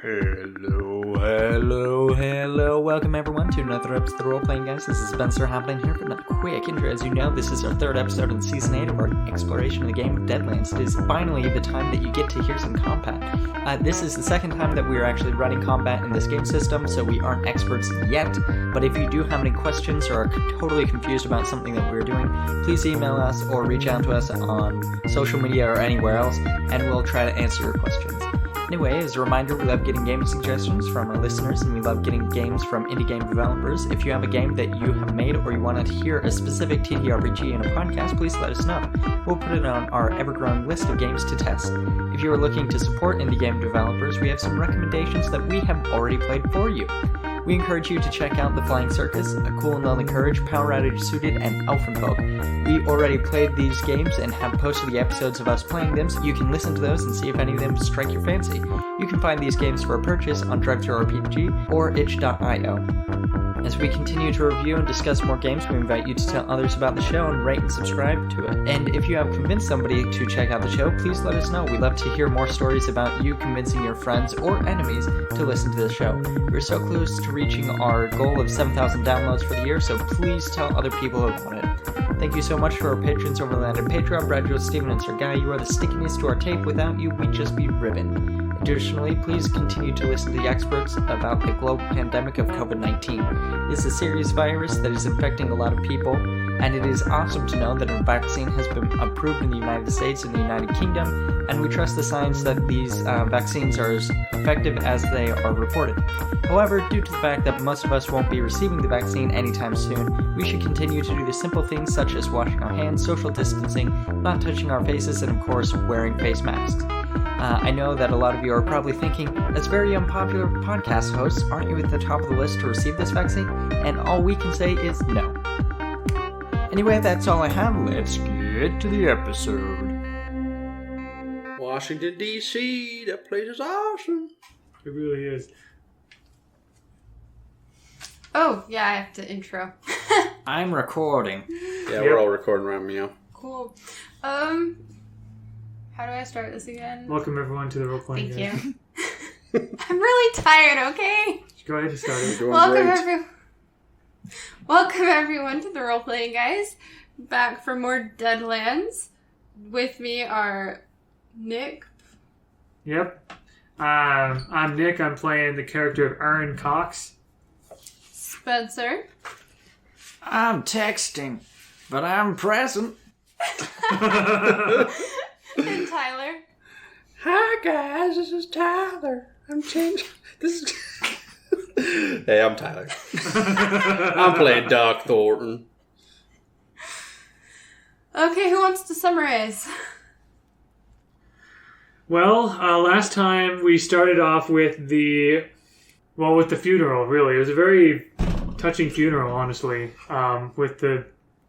Hello. Welcome everyone to another episode of the Role Playing Guys. This is Spencer hopping here for another quick intro. As you know, this is our third episode in Season 8 of our exploration of the game of Deadlands. It is finally the time that you get to hear some combat. This is the second time that we are actually running combat in this game system, so we aren't experts yet. But if you do have any questions or are totally confused about something that we're doing, please email us or reach out to us on social media or anywhere else, and we'll try to answer your questions. Anyway, as a reminder, we love getting game suggestions from our listeners, and we love getting games from indie game developers. If you have a game that you have made or you want to hear a specific TTRPG in a podcast, please let us know. We'll put it on our ever-growing list of games to test. If you are looking to support indie game developers, we have some recommendations that we have already played for you. We encourage you to check out The Flying Circus, A Cool and Lonely Courage, Power Outage Suited, and Elfenfolk. We already played these games and have posted the episodes of us playing them, so you can listen to those and see if any of them strike your fancy. You can find these games for a purchase on DriveThruRPG or itch.io. As we continue to review and discuss more games, we invite you to tell others about the show and rate and subscribe to it. And if you have convinced somebody to check out the show, please let us know. We love to hear more stories about you convincing your friends or enemies to listen to the show. We're so close to reaching our goal of 7,000 downloads for the year, so please tell other people about it. Thank you so much for our patrons over the Patreon, Brad, Joe, Steven, and Sir Guy. You are the stickiness to our tape. Without you, we'd just be ribbon. Additionally, please continue to listen to the experts about the global pandemic of COVID-19. It's a serious virus that is infecting a lot of people, and it is awesome to know that a vaccine has been approved in the United States and the United Kingdom, and we trust the science that these vaccines are as effective as they are reported. However, due to the fact that most of us won't be receiving the vaccine anytime soon, we should continue to do the simple things such as washing our hands, social distancing, not touching our faces, and of course, wearing face masks. I know that a lot of you are probably thinking, as very unpopular podcast hosts, aren't you at the top of the list to receive this vaccine? And all we can say is no. Anyway, that's all I have. Let's get to the episode. Washington, D.C., that place is awesome. It really is. Oh, yeah, I have to intro. I'm recording. Yeah, we're all recording around me now. Cool. How do I start this again? Welcome everyone to the Role Playing Guys. Thank you. I'm really tired, okay? Go ahead and start it. Welcome everyone to the Role Playing Guys. Back for more Deadlands. With me are Nick. Yep. I'm Nick. I'm playing the character of Aaron Cox. Spencer. I'm texting, but I'm present. And Tyler. Hi guys, this is Tyler. I'm changing. This is. Hey, I'm Tyler. I'm playing Doc Thornton. Okay, who wants to summarize? Well, last time we started off with the funeral, really. It was a very touching funeral, honestly. Why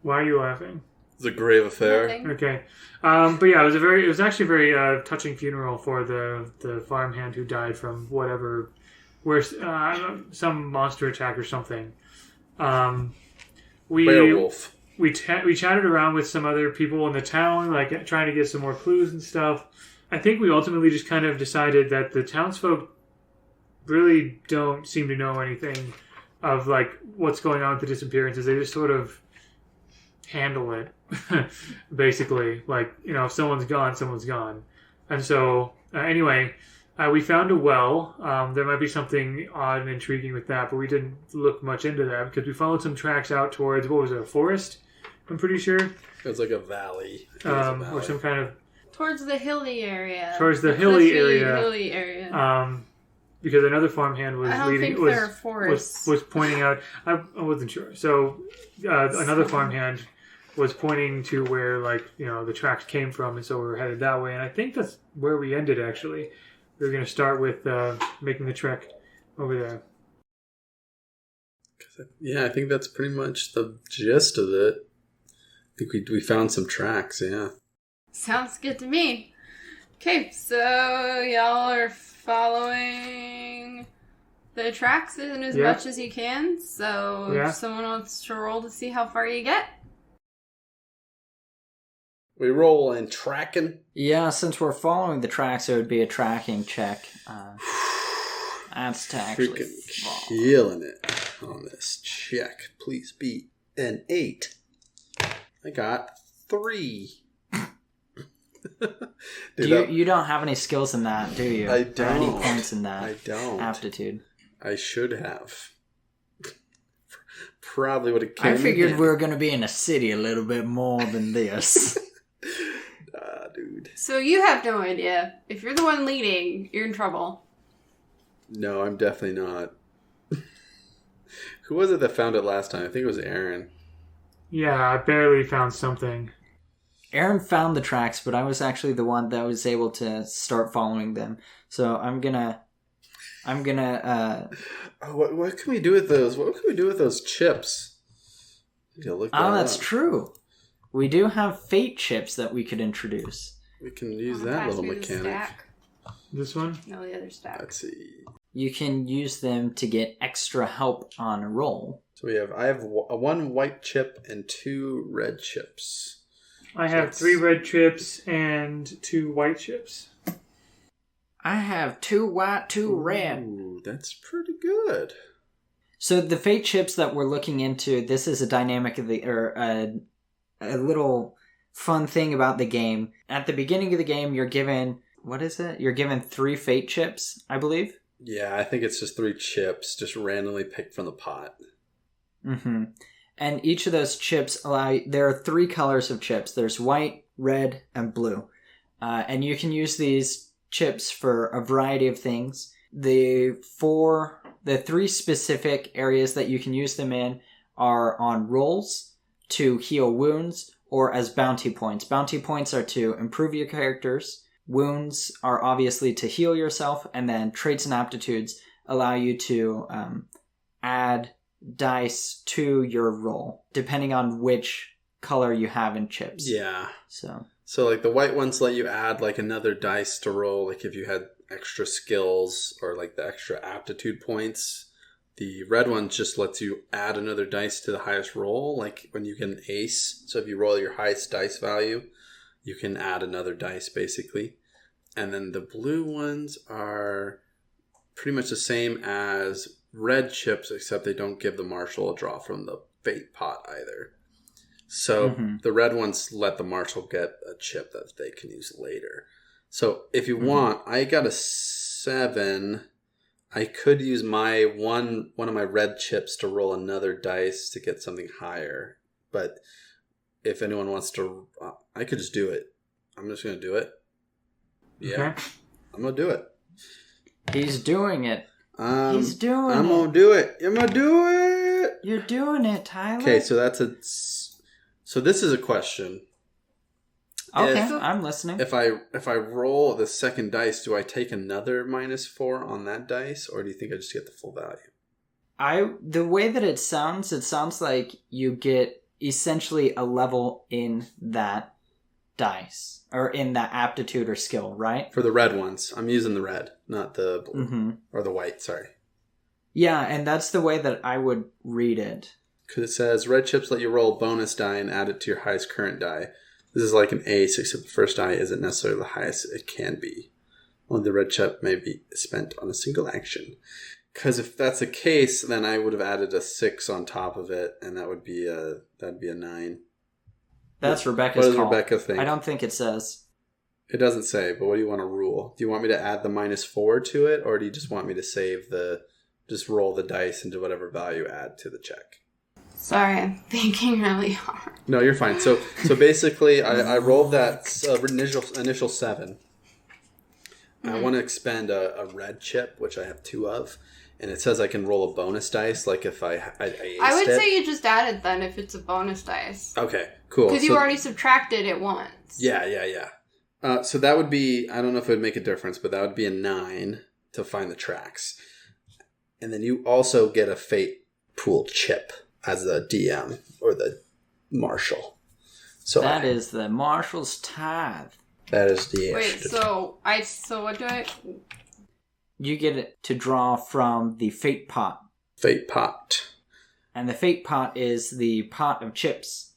are you laughing? It's a grave affair. Nothing. Okay. But yeah, it was actually a very touching funeral for the farmhand who died from some monster attack or something. Werewolf. We chatted around with some other people in the town, like trying to get some more clues and stuff. I think we ultimately just kind of decided that the townsfolk really don't seem to know anything of like what's going on with the disappearances. They just sort of handle it, basically. Like, if someone's gone, someone's gone. And so, anyway, we found a well. There might be something odd and intriguing with that, but we didn't look much into that because we followed some tracks out towards, what was it, a forest? I'm pretty sure. It was like a valley. Or some kind of... Towards the hilly area. Towards the hilly area. Hilly area. Because another farmhand was was pointing out. I wasn't sure. So another farmhand was pointing to where the tracks came from, and so we were headed that way. And I think that's where we ended. Actually, we were going to start with making the trek over there. Yeah, I think that's pretty much the gist of it. I think we found some tracks. Yeah. Sounds good to me. Okay, so y'all are following the tracks in as much as you can. So if someone wants to roll to see how far you get. We roll in tracking? Yeah, since we're following the tracks, it would be a tracking check. That's to actually freaking killing it on this check. Please be an 8. I got 3. Dude, you don't have any skills in that, do you? I don't. Or any points in that? I don't. Aptitude. I should have. Probably would have. I figured we were going to be in a city a little bit more than this. Dude. So you have no idea. If you're the one leading, you're in trouble. No, I'm definitely not. Who was it that found it last time? I think it was Aaron. Yeah, I barely found something. Aaron found the tracks, but I was actually the one that was able to start following them. So I'm gonna. What can we do with those? What can we do with those chips? That's true. We do have fate chips that we could introduce. We can use that little mechanic. This one? No, the other stack. Let's see. You can use them to get extra help on a roll. So I have 1 white chip and 2 red chips. I have 3 red chips and 2 white chips. I have 2 white, 2 red. Ooh, that's pretty good. So the fate chips that we're looking into, this is a dynamic of a little fun thing about the game. At the beginning of the game, you're given, what is it? You're given 3 fate chips, I believe. Yeah, I think it's just 3 chips, just randomly picked from the pot. Mm-hmm. And each of those chips there are 3 colors of chips. There's white, red, and blue. And you can use these chips for a variety of things. The 3 specific areas that you can use them in are on rolls, to heal wounds, or as bounty points. Bounty points are to improve your characters. Wounds are obviously to heal yourself, and then traits and aptitudes allow you to add dice to your roll, depending on which color you have in chips. Yeah. So like the white ones let you add like another dice to roll, like if you had extra skills or like the extra aptitude points. The red one just lets you add another dice to the highest roll, like when you get an ace. So if you roll your highest dice value, you can add another dice, basically. And then the blue ones are pretty much the same as red chips, except they don't give the marshal a draw from the fate pot either. So the red ones let the marshal get a chip that they can use later. So if you want, I got a 7... I could use my one of my red chips to roll another dice to get something higher. But if anyone wants to, I could just do it. I'm just going to do it. Yeah. Okay. I'm going to do it. He's doing it. He's doing it. I'm going to do it. I'm going to do it. You're doing it, Tyler. Okay, so this is a question. Okay, I'm listening. If I roll the second dice, do I take another -4 on that dice, or do you think I just get the full value? The way that it sounds like you get essentially a level in that dice, or in that aptitude or skill, right? For the red ones. I'm using the red, not the blue. Or the white, sorry. Yeah, and that's the way that I would read it. Because it says, red chips let you roll a bonus die and add it to your highest current die. This is like an ace, except the first die isn't necessarily the highest it can be. Only the red chip may be spent on a single action. Because if that's the case, then I would have added a 6 on top of it, and that'd be a 9. That's Rebecca's call. What does Rebecca think? I don't think it says. It doesn't say, but what do you want to rule? Do you want me to add the -4 to it, or do you just want me to just roll the dice and do whatever value add to the check? Sorry, I'm thinking really hard. No, you're fine. So basically, I rolled that initial 7. I want to expend a red chip, which I have 2 of, and it says I can roll a bonus dice, like if I aced I would say you just add it then if it's a bonus dice. Okay, cool. Because you already subtracted it once. Yeah. So that would be, I don't know if it would make a difference, but that would be a 9 to find the tracks. And then you also get a fate pool chip as the DM or the marshal. So that is the marshal's tithe. That is the Wait, so what do I... You get it to draw from the fate pot. Fate pot. And the fate pot is the pot of chips.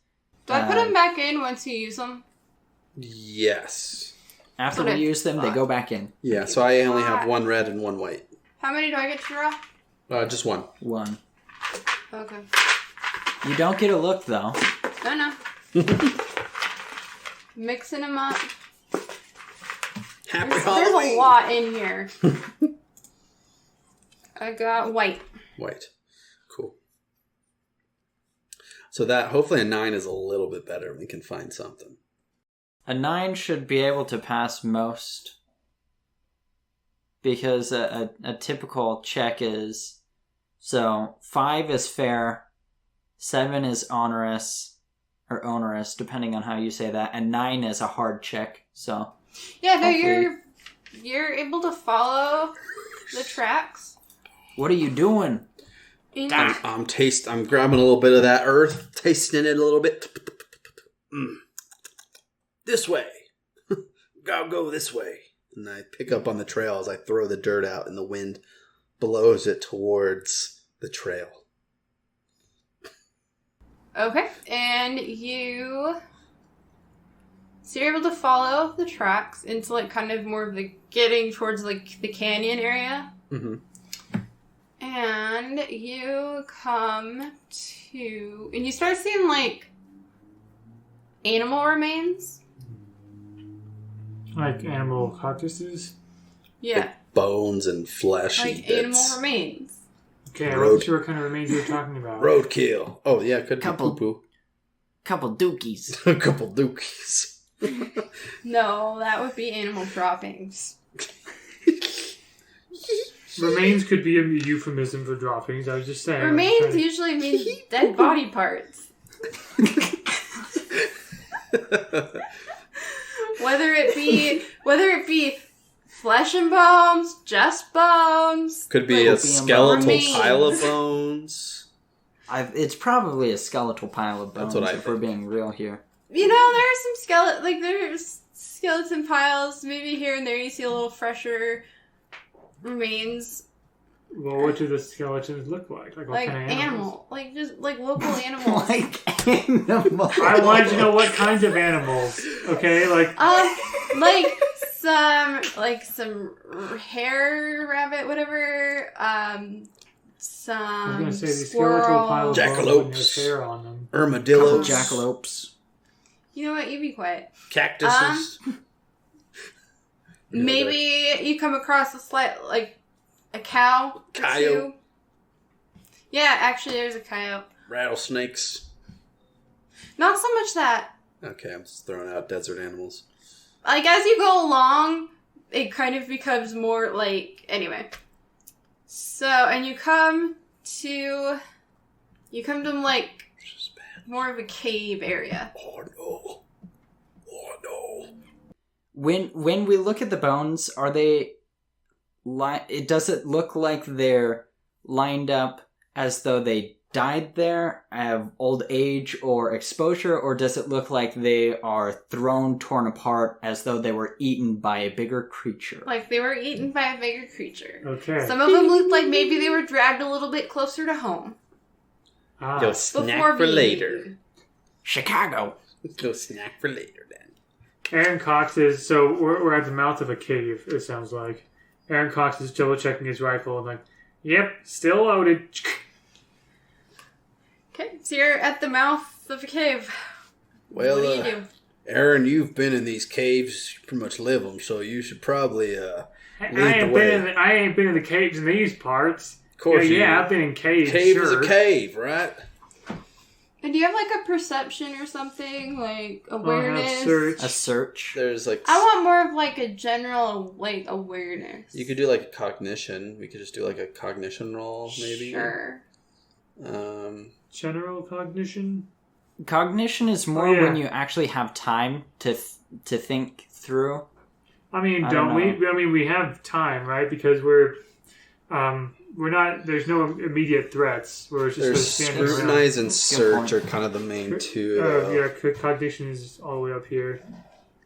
Do I put them back in once you use them? Yes. After we use them, they go back in. Yeah, so I only have 1 red and 1 white. How many do I get to draw? Just one. One. Okay. You don't get a look, though. No. Mixing them up. Happy There's Halloween! a lot in here. I got white. White. Cool. So that, hopefully a 9 is a little bit better. We can find something. A 9 should be able to pass most. Because a typical check is... So, 5 is fair. 7 is onerous. Or onerous, depending on how you say that. And 9 is a hard check, so... Yeah, no, hopefully... you're able to follow the tracks. What are you doing? I'm grabbing a little bit of that earth, tasting it a little bit. This way. Gotta go this way. And I pick up on the trail as I throw the dirt out and the wind blows it towards the trail. Okay, and so you're able to follow the tracks into like kind of more of the getting towards like the canyon area. Mm-hmm. And you come to, and you start seeing like animal remains. Like animal carcasses? Yeah. Like bones and fleshy Like bits. animal remains. Okay, I wasn't sure what kind of remains you were talking about. Roadkill. Oh, yeah, could be poo-poo. Couple dookies. A couple dookies. No, that would be animal droppings. Remains could be a euphemism for droppings, I was just saying. Remains usually mean dead body parts. Whether it be flesh and bones, just bones. Could be a skeletal remains. pile of bones. It's probably a skeletal pile of bones, That's what I if we're being real here. You know, there's skeleton piles. Maybe here and there you see a little fresher remains. Well, what do the skeletons look like? Like what kind of animals? Like just like local animals. Like animals. I wanted to know what kinds of animals. Okay, like some hare rabbit, whatever. Some I was gonna say these squirrel. skeletal piles of bones Jackalopes. with hair on them. Armadillos. Jackalopes. You know what? You be quiet. Cactuses. Maybe you come across a cow. Or Coyote. two. Yeah, actually, there's a coyote. Rattlesnakes. Not so much that. Okay, I'm just throwing out desert animals. Like, as you go along, it kind of becomes more like... Anyway. So, and you come to, like, more of a cave area. Oh, no. Oh, no. When we look at the bones, are they... does it look like they're lined up as though they died there of old age or exposure, or does it look like they are torn apart as though they were eaten by a bigger creature? Like they were eaten by a bigger creature. Okay. Some of them looked like maybe they were dragged a little bit closer to home. Go snack Before for being later. eaten. Chicago. Go snack for later, then. Aaron Cox is, so we're at the mouth of a cave, it sounds like. Aaron Cox is double checking his rifle and like, yep, still loaded. Okay, so you're at the mouth of a cave. Well, what do you do? Aaron, you've been in these caves, you pretty much live them, so you should probably I ain't been in the caves in these parts. Of course, yeah, I've been in caves. Cave sure. is a cave, right? And do you have like a perception or something, like awareness? A search. There's like I want more of like a general like awareness. you could do like a cognition. We could just do like a cognition roll, maybe. Sure. General cognition. Cognition is more when you actually have time to think through. I mean, don't we? I mean, we have time, right? Because we're not. There's no immediate threats. We're just There's standing around. scrutinize and search are kind of the main two. Yeah, cognition is all the way up here.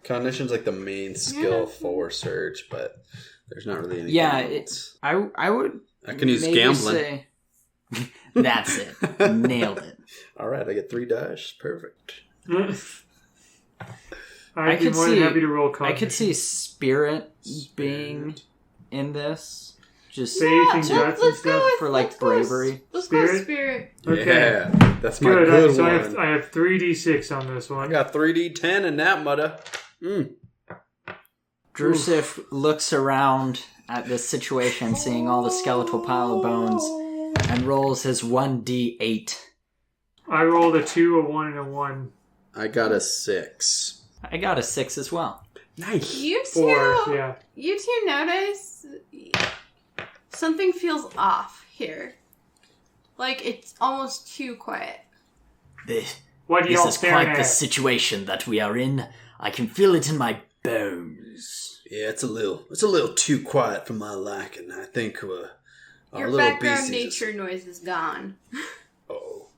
Cognition's like the main skill for search, but there's not really anything else. I would. I can use maybe gambling. Say, that's it. Nailed it. All right, I get 3 dice. Perfect. I'd be more than happy to roll cognition. I could see spirit being in this. Just faith and guts and stuff for like bravery. Let's go with spirit. Okay. Yeah, that's my Good. good So one. I have 3d6 on this I one. got 3d10 in that mudda. Drewseph looks around at this situation, seeing all the skeletal pile of bones, and rolls his 1d8. I rolled a 2, a 1, and a 1. I got a 6. I got a 6 as well. Nice. You 4, two, yeah. you two notice something feels off here. Like it's almost too quiet. What are y'all This is staring quite at? the situation that we are in. I can feel it in my bones. Yeah, it's a little too quiet for my liking. I think our Your little background beasties nature noise is gone. Oh,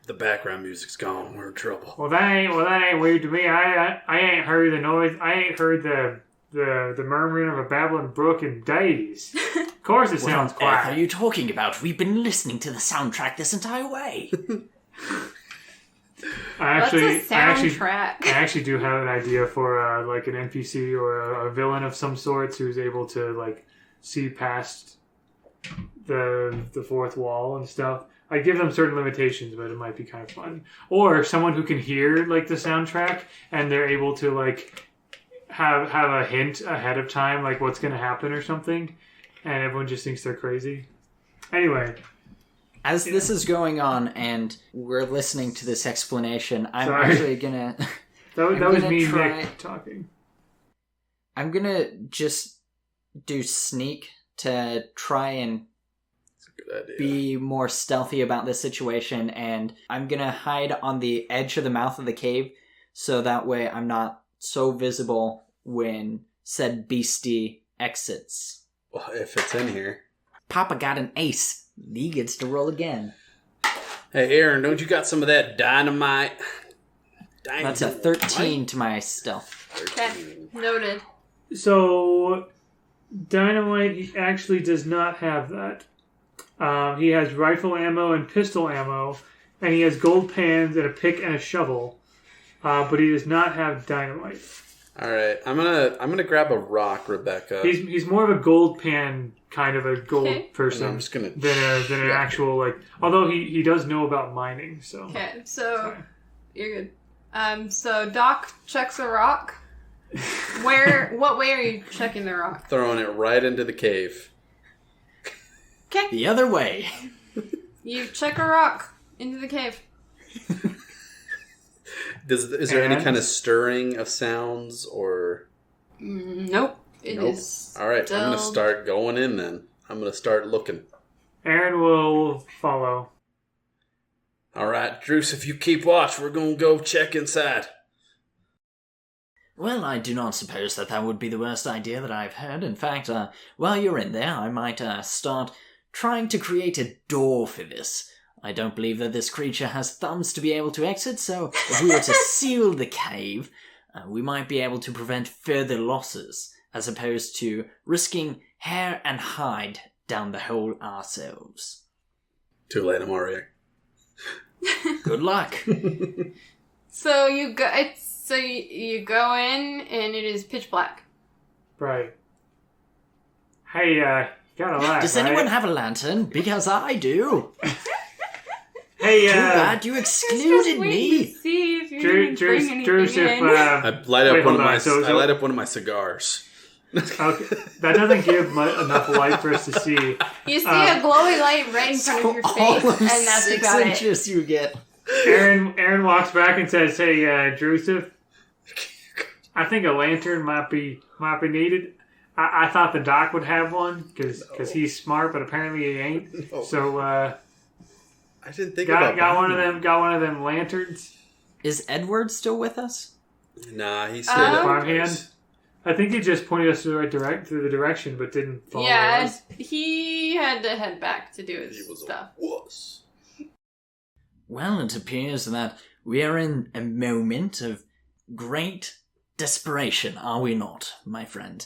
the background music's gone. We're in trouble. Well, that ain't weird to me. I ain't heard the noise. I ain't heard the murmuring of a babbling brook in days. Of course, it sounds What on earth are quiet. you talking about? We've been listening to the soundtrack this entire way. That's a soundtrack. I actually do have an idea for like an NPC or a villain of some sorts who's able to like see past the fourth wall and stuff. I give them certain limitations, but it might be kind of fun. Or someone who can hear like the soundtrack and they're able to like have a hint ahead of time, like what's going to happen or something, and everyone just thinks they're crazy. Anyway. As this is going on and we're listening to this explanation, I'm Sorry. actually gonna... That I'm was gonna me, try- Nick, talking. I'm gonna just do sneak to try and Good idea. be more stealthy about this situation, and I'm gonna hide on the edge of the mouth of the cave so that way I'm not so visible when said beastie exits. Well, if it's in here. Papa got an ace. Lee gets to roll again. Hey, Aaron, don't you got some of that dynamite? That's a 13 to my stealth. Okay, noted. So, Dynamite he actually does not have that. He has rifle ammo and pistol ammo, and he has gold pans and a pick and a shovel, but he does not have dynamite. All right, I'm gonna grab a rock, Rebecca. He's more of a gold pan kind of a gold Okay. person And I'm just gonna than an actual like. Although he does know about mining, so Okay, so Sorry. you're good. So Doc checks a rock. What way are you checking the rock? throwing it right into the cave. Okay, The other way. you check a rock into the cave. Is there any And? kind of stirring of sounds or? Nope. It Nope. is. All right, I'm gonna dull. start going in then. I'm gonna start looking. Aaron will follow. All right, Drewseph, if you keep watch, we're gonna go check inside. Well, I do not suppose that would be the worst idea that I've heard. In fact, while you're in there, I might start trying to create a door for this. I don't believe that this creature has thumbs to be able to exit, so if we were to seal the cave, we might be able to prevent further losses, as opposed to risking hair and hide down the hole ourselves. Too late, I'm already. Good luck. So you go. You go in and it is pitch black. Right. Hey, got a lot. Does right? anyone have a lantern? Because I do. Hey, Too bad you Just excluded wait me. to see if you didn't bring anything Drewseph, in. I light up Wait, one hold of my. on, so- I light up one of my cigars. okay, that doesn't give enough light for us to see. You see a glowy light right in front of your face, all of and that's 6 about it. inches you get. Aaron walks back and says, "Hey, Drewseph, I think a lantern might be needed. I thought the doc would have one because he's smart, but apparently he ain't. No. So I didn't think about got one buying of them lanterns. Is Edward still with us? Nah, he stayed Um, at Farmhand? I think he just pointed us to the right through the direction, but didn't follow Yeah, us. he had to head back to do He his was stuff. a wuss. Well, it appears that we are in a moment of great desperation, are we not, my friend?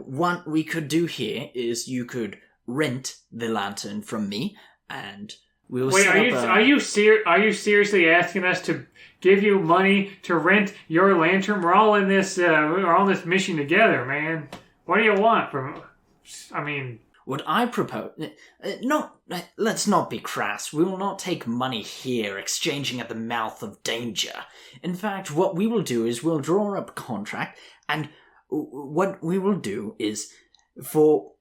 What we could do here is you could rent the lantern from me, and we'll Wait, set up are you seriously asking us to give you money to rent your lantern? We're all in this mission together, man. What do you want from? I mean... What I propose... let's not be crass. We will not take money here, exchanging at the mouth of danger. In fact, what we will do is we'll draw up a contract, and what we will do is, for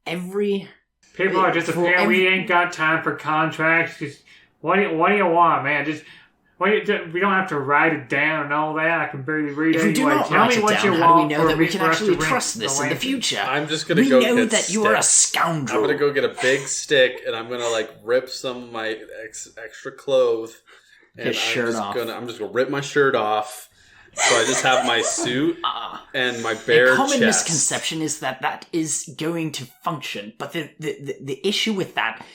every... People are just we ain't got time for contracts. What do you want, man? We don't have to write it down and all that. I can barely read it. If we do not write it down, how do we know that we can actually trust this in the future? I'm just going to go get We know that you are a scoundrel. I'm going to go get a big stick, and I'm going to, rip some of my extra clothes. And I'm just going to rip my shirt off. So I just have my suit and my bare chest. A common misconception is that is going to function. But the issue with that,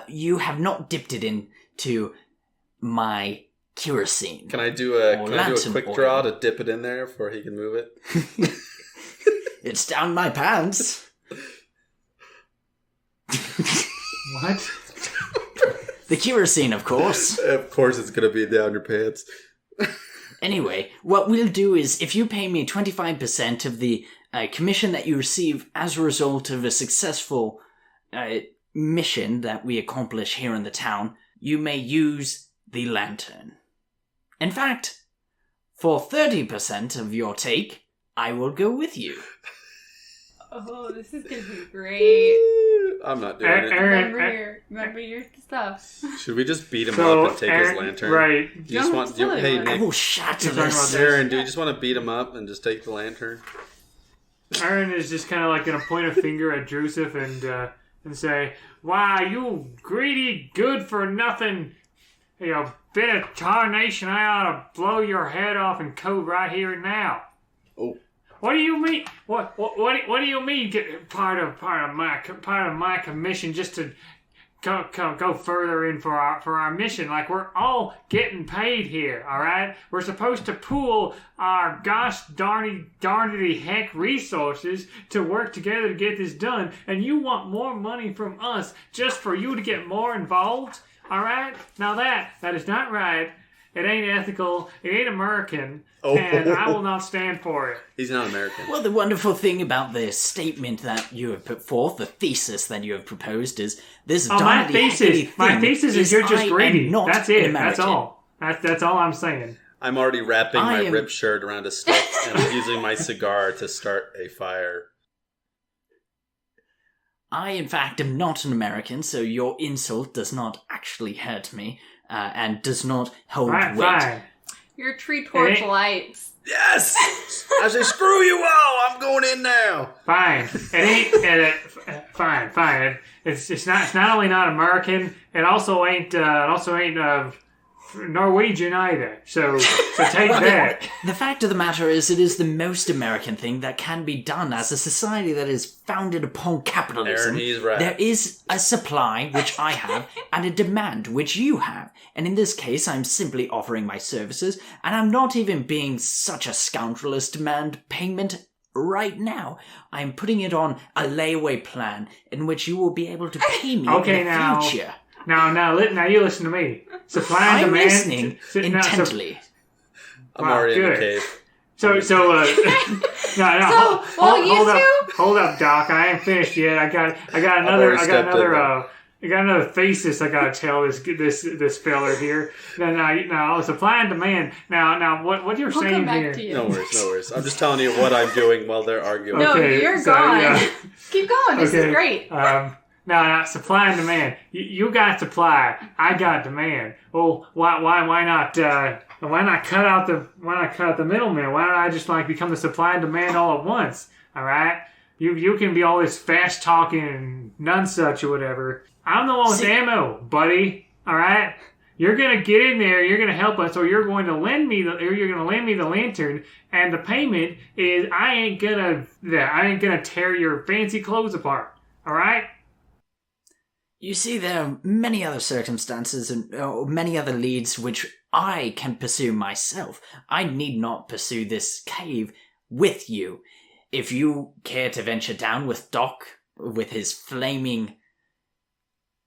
you have not dipped it into... my kerosene. Can I do a quick draw to dip it in there before he can move it? It's down my pants. What? The kerosene, of course. Of course it's going to be down your pants. Anyway, what we'll do is, if you pay me 25% of the commission that you receive as a result of a successful mission that we accomplish here in the town, you may use the lantern. In fact, for 30% of your take, I will go with you. Oh, this is going to be great. I'm not doing it. Remember your stuff. Should we just beat him up and take his lantern? Right. Hey, Nick. Oh, shut to this. Aaron, do you just want to beat him up and just take the lantern? Aaron is just kind of going to point a finger at Drewseph and say, "Why, you greedy, good-for-nothing... bit of tarnation, I ought to blow your head off and code right here and now." Oh. What do you mean? What do you mean? Get part of my commission just to go further in for our mission? Like, we're all getting paid here, all right? We're supposed to pool our gosh darnity heck resources to work together to get this done, and you want more money from us just for you to get more involved? All right? Now that is not right. It ain't ethical. It ain't American. And I will not stand for it. He's not American. Well, the wonderful thing about the statement that you have put forth, the thesis that you have proposed, is this my thesis is you're just greedy. That's it. That's all. That's all I'm saying. I'm already wrapping my ripped shirt around a stick, and I'm using my cigar to start a fire. I, in fact, am not an American, so your insult does not actually hurt me, and does not hold weight. Fine. Your tree torch lights. Yes! I say, screw you all! I'm going in now! Fine. Fine. It's not only not American, it also ain't Norwegian either. So take that. The fact of the matter is, it is the most American thing that can be done as a society that is founded upon capitalism. He's right. There is a supply, which I have, and a demand, which you have. And in this case, I'm simply offering my services, and I'm not even being such a scoundrel as demand payment right now. I'm putting it on a layaway plan in which you will be able to pay me in the future. Now, you listen to me. Supply and demand. I'm listening intently. I'm already in the cave. Hold up, Doc. I ain't finished yet. I got another thesis I gotta tell this feller here. Now, supply and demand. Now, what you're saying here? No worries. I'm just telling you what I'm doing while they're arguing. No, you're gone. Yeah. Keep going. This is great. Now, supply and demand. You got supply. I got demand. Well, why not cut out the middleman? Why don't I just become the supply and demand all at once? All right. You can be all this fast talking and none such or whatever. I'm the one with ammo, buddy. All right. You're gonna get in there. You're gonna help us, or you're going to lend me the lantern. And the payment is I ain't gonna tear your fancy clothes apart. All right. You see, there are many other circumstances and many other leads which I can pursue myself. I need not pursue this cave with you. If you care to venture down with Doc, with his flaming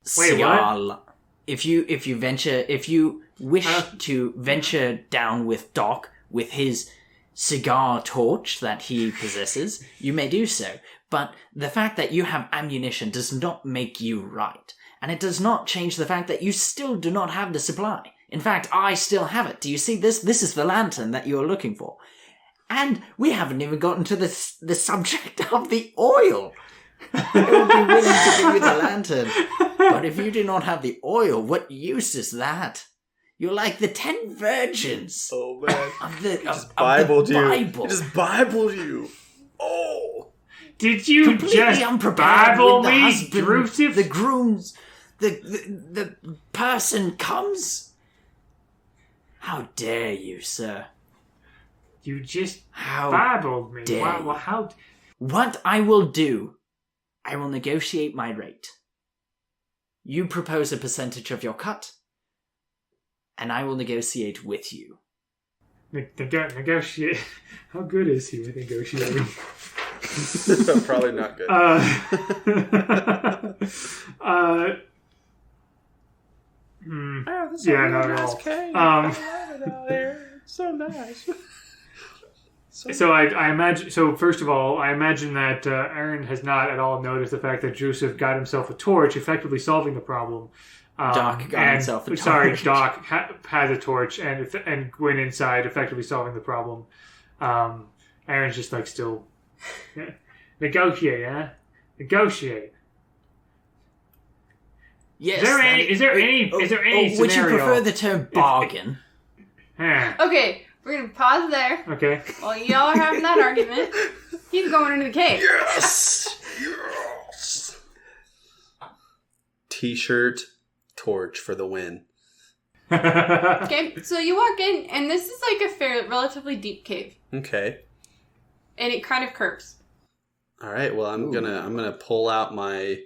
cigar... What? If you wish to venture down with Doc, with his cigar torch that he possesses, you may do so. But the fact that you have ammunition does not make you right. And it does not change the fact that you still do not have the supply. In fact, I still have it. Do you see this? This is the lantern that you are looking for. And we haven't even gotten to the subject of the oil. I would be willing to give you the lantern. But if you do not have the oil, what use is that? You're like the 10 virgins. Oh, man. Of the Bibled you. Bible. He just Bibled you. Oh. Did you Completely just unprepared Bible with the me, husband, Drewseph? the grooms, the person comes. How dare you, sir? You just How Bibled me. dare Wow, you. well, how? What I will do, I will negotiate my rate. You propose a percentage of your cut, and I will negotiate with you. Negotiate. How good is he with negotiating? Probably not good. Yeah, not at all. So nice. So I imagine. So first of all, I imagine that Aaron has not at all noticed the fact that Drewseph got himself a torch, effectively solving the problem. Doc got himself a torch. Sorry, Doc has a torch and went inside, effectively solving the problem. Aaron's just like still negotiate, huh? Negotiate. Yes. Is there any scenario? Would you prefer the term bargain? Okay, we're gonna pause there. Okay. While y'all are having that argument, he's going into the cave. Yes! Yes! T-shirt, torch for the win. Okay, so you walk in, and this is like a relatively deep cave, Okay. and it kind of curves. All right. Well, I'm gonna pull out my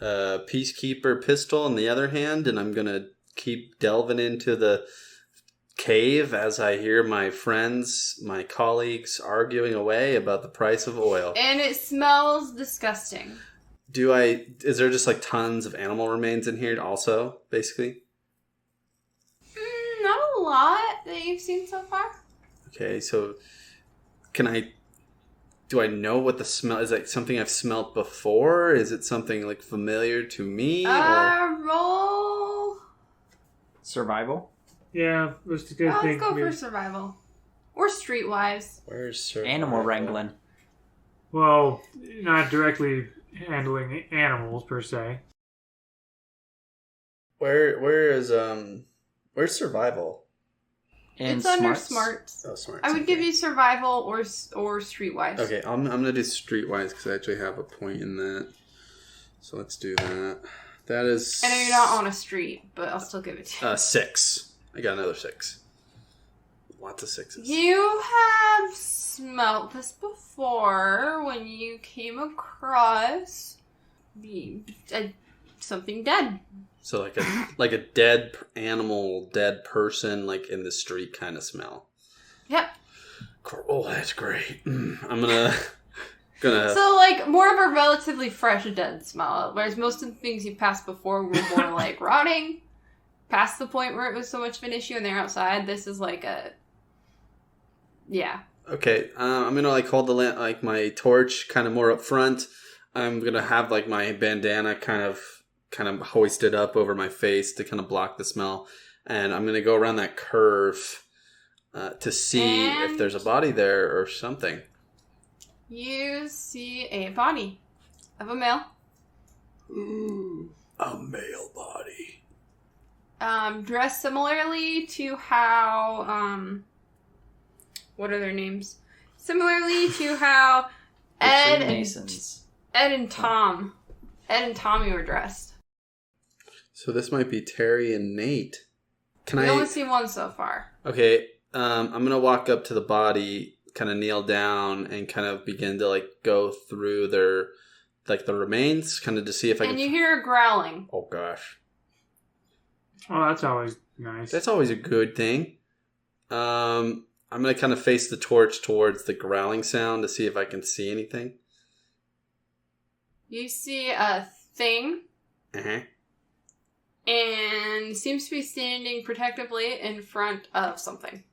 peacekeeper pistol in the other hand, and I'm gonna keep delving into the cave as I hear my friends, my colleagues arguing away about the price of oil. And it smells disgusting. Is there just like tons of animal remains in here also, basically? Not a lot that you've seen so far. Okay, so do I know what the smell is? Like something I've smelt before? Is it something like familiar to me? Roll. Survival? Yeah, let's go. Let's go for survival. Or streetwise. Where's survival? Animal wrangling. Well, not directly handling animals per se. Where's survival? And it's under smarts? smarts. Oh, smarts. I would give you survival or streetwise. Okay, I'm gonna do streetwise because I actually have a point in that. So let's do that. That is. I know you're not on a street, but I'll still give it to you. 6. I got another 6. Lots of 6s. You have smelt this before when you came across something dead. So like a dead animal, dead person, like in the street kind of smell. Yep. Oh, that's great. I'm gonna. So like more of a relatively fresh dead smell, whereas most of the things you passed before were more like rotting, past the point where it was so much of an issue, and they're outside. This is like yeah. Okay, I'm gonna like hold the my torch kind of more up front. I'm gonna have like my bandana kind of hoisted up over my face to kind of block the smell, and I'm gonna go around that curve to see if there's a body there or something. You see a body of a male. Ooh, a male body. Dressed similarly to how what are their names? Similarly to how Ed and Tommy were dressed. So this might be Terry and Nate. We only see one so far. Okay, I'm gonna walk up to the body, kind of kneel down, and kind of begin to like go through their the remains, kind of to see if I can. And you hear growling. Oh gosh. Oh, that's always nice. That's always a good thing. I'm gonna kind of face the torch towards the growling sound to see if I can see anything. You see a thing. Uh-huh. And seems to be standing protectively in front of something.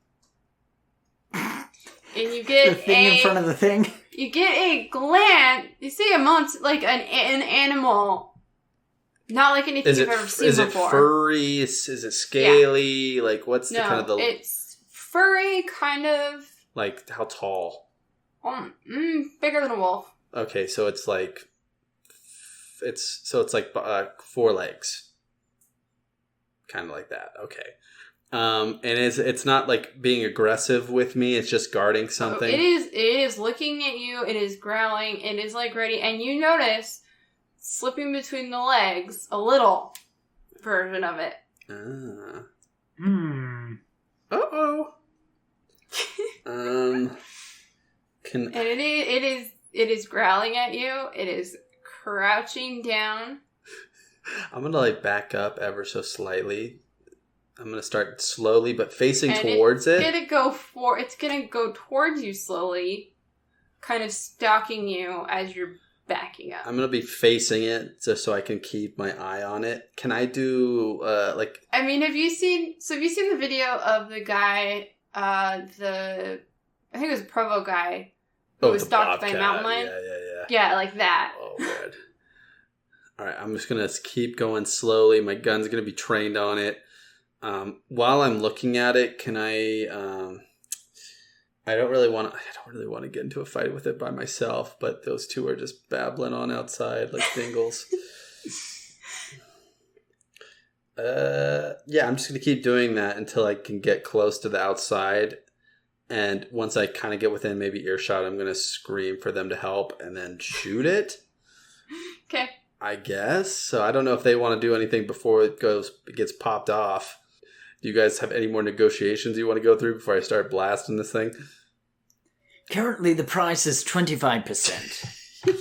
and you get the thing in front of the thing. You get a gland. You see a monster, like an animal, not like anything you've ever seen before. Is it furry? Is it scaly? Yeah. Like, what's the kind of the? It's furry, kind of. Like, how tall? Bigger than a wolf. Okay, so it's like, it's like 4 legs, kind of like that. Okay. And it's not like being aggressive with me. It's just guarding something. It is looking at you. It is growling. It is like ready. And you notice slipping between the legs a little version of it. Uh-oh. And it is growling at you. It is crouching down. I'm gonna like back up ever so slightly. I'm going to start slowly, but facing towards it. It's going to go towards you slowly, kind of stalking you as you're backing up. I'm going to be facing it just so I can keep my eye on it. Can I do, I mean, have you seen the video of the guy, I think it was a Provo guy, who was stalked by a mountain lion? Yeah. Yeah, like that. Oh, good. All right, I'm just going to keep going slowly. My gun's going to be trained on it. While I'm looking at it, can I don't really want to get into a fight with it by myself, but those two are just babbling on outside like dingles. Yeah, I'm just going to keep doing that until I can get close to the outside. And once I kind of get within maybe earshot, I'm going to scream for them to help and then shoot it. Okay. I guess. So I don't know if they want to do anything before it gets popped off. Do you guys have any more negotiations you want to go through before I start blasting this thing? Currently, the price is 25%.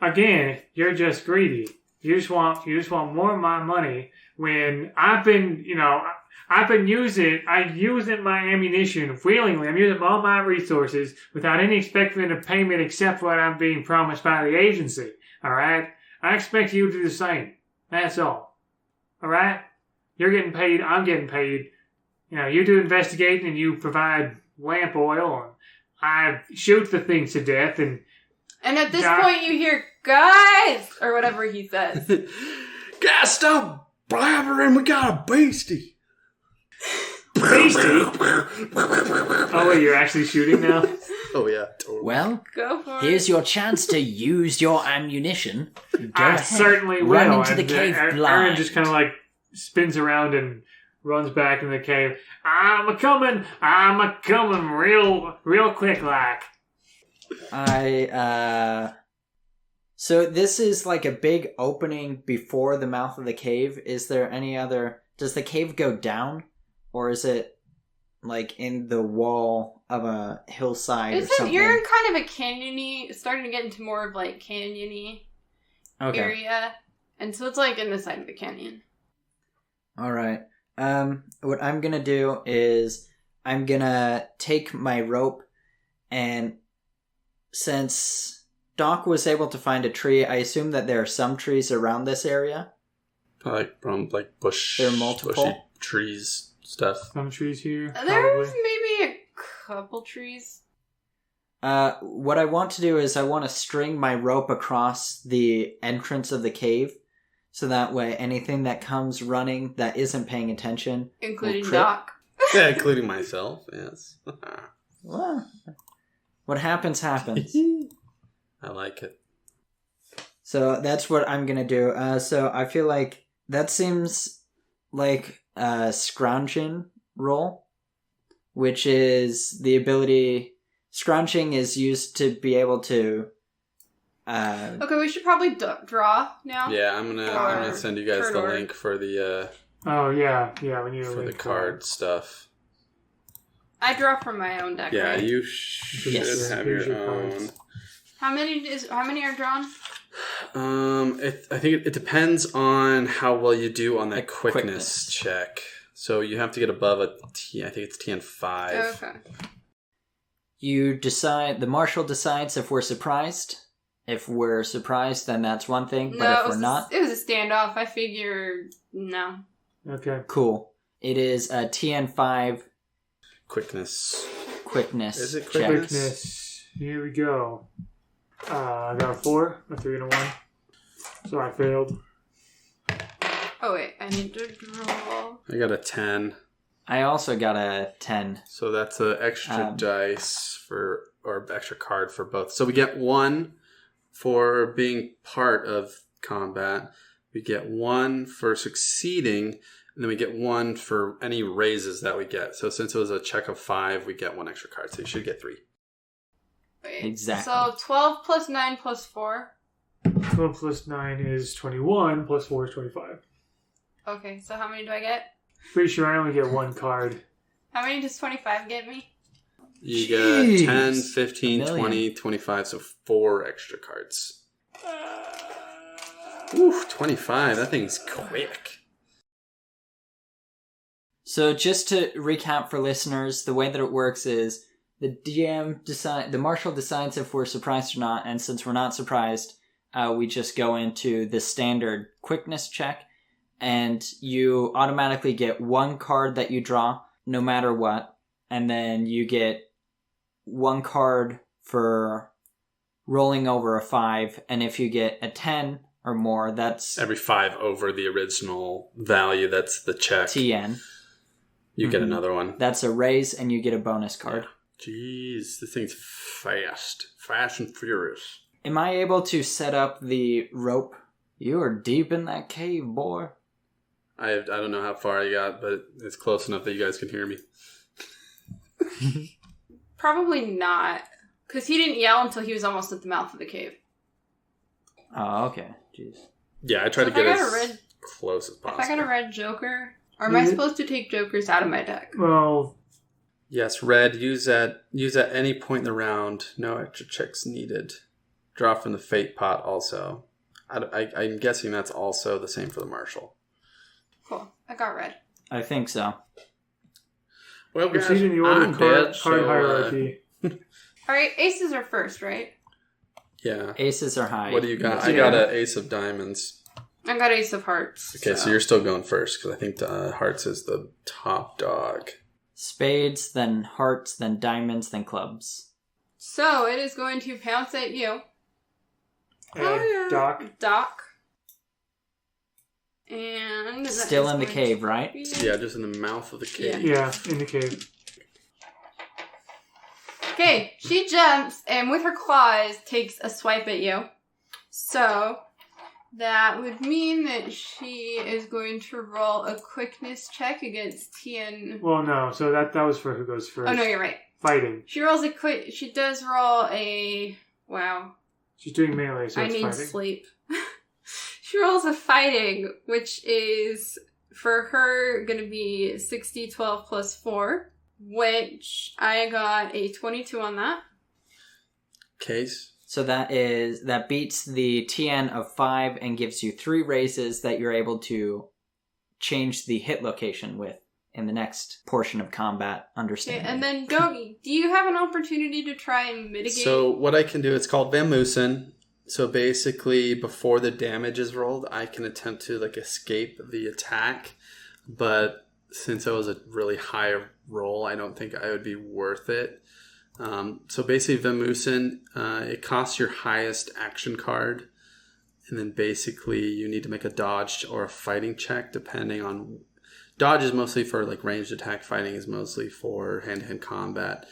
Again, you're just greedy. You just want more of my money. When I'm using my ammunition willingly. I'm using all my resources without any expectation of payment except what I'm being promised by the agency. All right, I expect you to do the same. That's all. All right. You're getting paid, I'm getting paid. You do investigating and you provide lamp oil, and I shoot the things to death. And at this point you hear, guys, or whatever he says. Guys, stop blabbering, we got a beastie. Beastie? Oh, wait, you're actually shooting now? Oh, yeah, totally. Well, go for here's your chance to use your ammunition. Go I ahead. Certainly will. Run into the cave blind. Aaron just kind of like spins around and runs back in the cave. I'm a coming real quick like. So this is like a big opening before the mouth of the cave. Is there any other... Does the cave go down? Or is it like in the wall of a hillside or something? You're in kind of a canyon-y, starting to get into more of like canyon-y area. And so it's like in the side of the canyon. All right. What I'm going to do is I'm going to take my rope, and since Doc was able to find a tree, I assume that there are some trees around this area. Like bush. There are multiple bushy trees stuff. Some trees here. There's maybe a couple trees. What I want to do is I want to string my rope across the entrance of the cave. So that way, anything that comes running that isn't paying attention... Including Doc. Yeah, including myself, yes. Well, what happens, happens. I like it. So that's what I'm going to do. So I feel like that seems like a scrounging roll, which is the ability... Scrounging is used to be able to... okay, we should probably draw now. Yeah, I'm gonna send you guys the link for the. Oh yeah, we need for the card stuff. I draw from my own deck. Yeah, right? you should have your own. How many are drawn? I think it depends on how well you do on that quickness check. So you have to get above a T. I think it's TN5. Okay. You decide. The marshal decides if we're surprised. If we're surprised, then that's one thing. But if we're not... It was a standoff. I figured no. Okay. Cool. It is a TN5... Quickness. quickness. Is it check. Quickness. Here we go. I got a 4, a 3, and a 1. So I failed. Oh wait, I need to draw. I got a 10. I also got a 10. So that's an extra dice or extra card for both. So we get 1 for being part of combat. We get 1 for succeeding, and then we get 1 for any raises that we get. So since it was a check of 5, we get 1 extra card. So you should get 3. Wait, Exactly. So 12 plus 9 plus 4. 12 plus 9 is 21, plus 4 is 25. Okay, so how many do I get? Pretty sure I only get 1 card. How many does 25 get me? You Jeez. get 10, 15, A million. 20, 25, so 4 extra cards. Oof, 25. That thing's quick. So just to recap for listeners, the way that it works is the the marshal decides if we're surprised or not, and since we're not surprised, we just go into the standard quickness check, and you automatically get 1 card that you draw, no matter what, and then you get 1 card for rolling over a 5, and if you get a 10 or more, that's Every 5 over the original value, that's the check. TN. You get another one. That's a raise, and you get a bonus card. Jeez, this thing's fast. Fast and furious. Am I able to set up the rope? You are deep in that cave, boy. I don't know how far I got, but it's close enough that you guys can hear me. Probably not. Because he didn't yell until he was almost at the mouth of the cave. Oh, okay. Jeez. Yeah, I try So to get if I got as a red- close as possible. If I got a red joker, or am I supposed to take jokers out of my deck? Well, Yes, red. Use at any point in the round. No extra checks needed. Draw from the fate pot also. I'm guessing that's also the same for the marshal. Cool. I got red. I think so. Well, guys, proceed in the order I'm of card dead, so, hierarchy. Alright, aces are first, right? yeah. Aces are high. What do you got? Yes, I got an ace of diamonds. I got ace of hearts. Okay, so you're still going first, because I think hearts is the top dog. Spades, then hearts, then diamonds, then clubs. So it is going to pounce at you. Doc. Doc. And... Still in the cave, right? Yeah, just in the mouth of the cave. Yeah, in the cave. Okay, she jumps and with her claws takes a swipe at you. So that would mean that she is going to roll a quickness check against Tien. Well, no. So that was for who goes first. Oh no, you're right. Fighting. She rolls a quick. She does roll a. Wow. She's doing melee, so I it's need fighting. sleep. She rolls a fighting, which is for her going to be 60, 12 plus 4, which I got a 22 on that. Case. So that beats the TN of 5 and gives you 3 raises that you're able to change the hit location with in the next portion of combat. Understand? Okay, and then Gogi, do you have an opportunity to try and mitigate? So what I can do, it's called Van Moosen. So basically, before the damage is rolled, I can attempt to escape the attack. But since it was a really high roll, I don't think I would be worth it. So basically, Van Moosen, it costs your highest action card. And then basically, you need to make a dodge or a fighting check, depending on... Dodge is mostly for ranged attack. Fighting is mostly for hand-to-hand combat.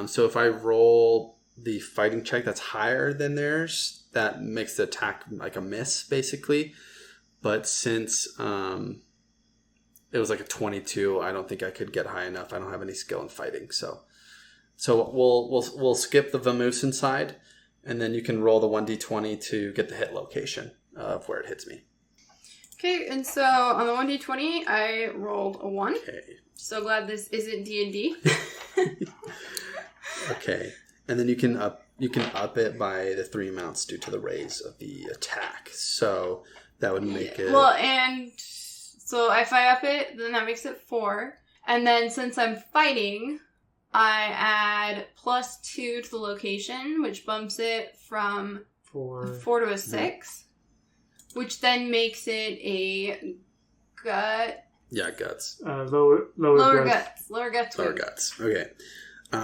So if I roll the fighting check that's higher than theirs, that makes the attack a miss, basically. But since it was a 22, I don't think I could get high enough. I don't have any skill in fighting, so we'll skip the Van Moosen side, and then you can roll the 1d20 to get the hit location of where it hits me. Okay, and so on the 1d20, I rolled a 1. Okay. So glad this isn't D&D. Okay. And then you can up it by the 3 amounts due to the raise of the attack. So that would make it... Well, and so if I up it, then that makes it 4. And then since I'm fighting, I add +2 to the location, which bumps it from 4 to a 6. Which then makes it a gut... Yeah, guts. Lower guts. Lower guts. Lower guts. Okay.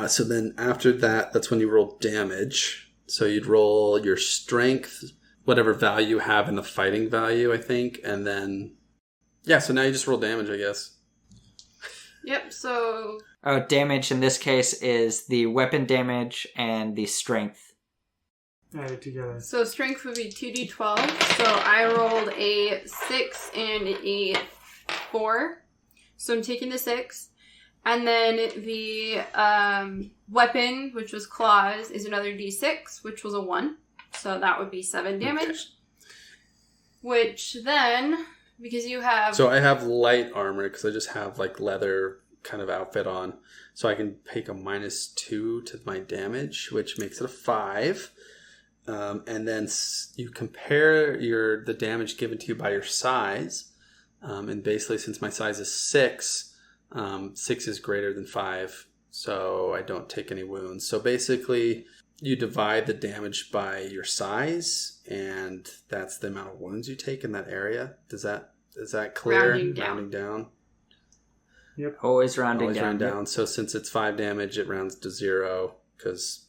So then after that, that's when you roll damage. So you'd roll your strength, whatever value you have in the fighting value, I think. And then, yeah, so now you just roll damage, I guess. Yep, so... Oh, damage in this case is the weapon damage and the strength. Added together. So strength would be 2d12. So I rolled a 6 and a 4. So I'm taking the 6. And then the weapon, which was claws, is another d6, which was a 1. So that would be 7 damage. Okay. Which then, because you have... So I have light armor, because I just have like leather kind of outfit on. So I can take a -2 to my damage, which makes it a 5. And then you compare the damage given to you by your size. And basically, since my size is 6, 6 is greater than 5. So I don't take any wounds. So basically, you divide the damage by your size. And that's the amount of wounds you take in that area. Is that clear? Rounding down. Yep. Always rounding down. Yep. So since it's 5 damage, it rounds to 0 because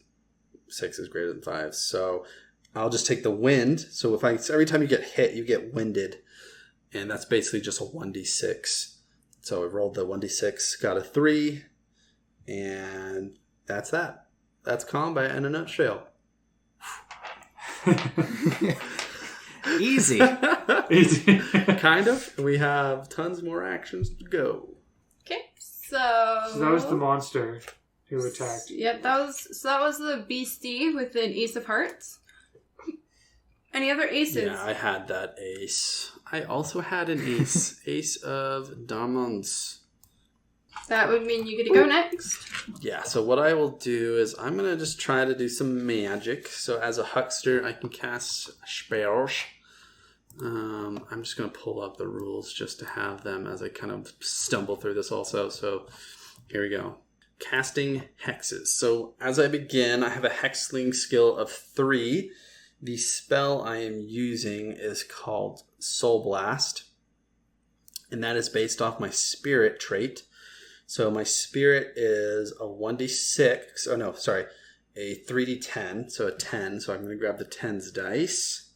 6 is greater than 5. So I'll just take the wind. So every time you get hit, you get winded. And that's basically just a 1d6. So I rolled the 1d6, got a 3. And that's that. That's combat in a nutshell. Easy. Easy. Kind of. We have tons more actions to go. Okay, so that was the monster who attacked. Yep, that was the beastie with an ace of hearts. Any other aces? Yeah, I had that ace. I also had an ace. Ace of diamonds. That would mean you get to go next. Yeah, so what I will do is I'm going to just try to do some magic. So as a huckster, I can cast spells. I'm just going to pull up the rules just to have them as I kind of stumble through this also. So here we go. Casting hexes. So as I begin, I have a hexling skill of 3. The spell I am using is called Soul Blast. And that is based off my spirit trait. So my spirit is a 1d6. Oh no, sorry. A 3d10. So a 10. So I'm going to grab the 10's dice.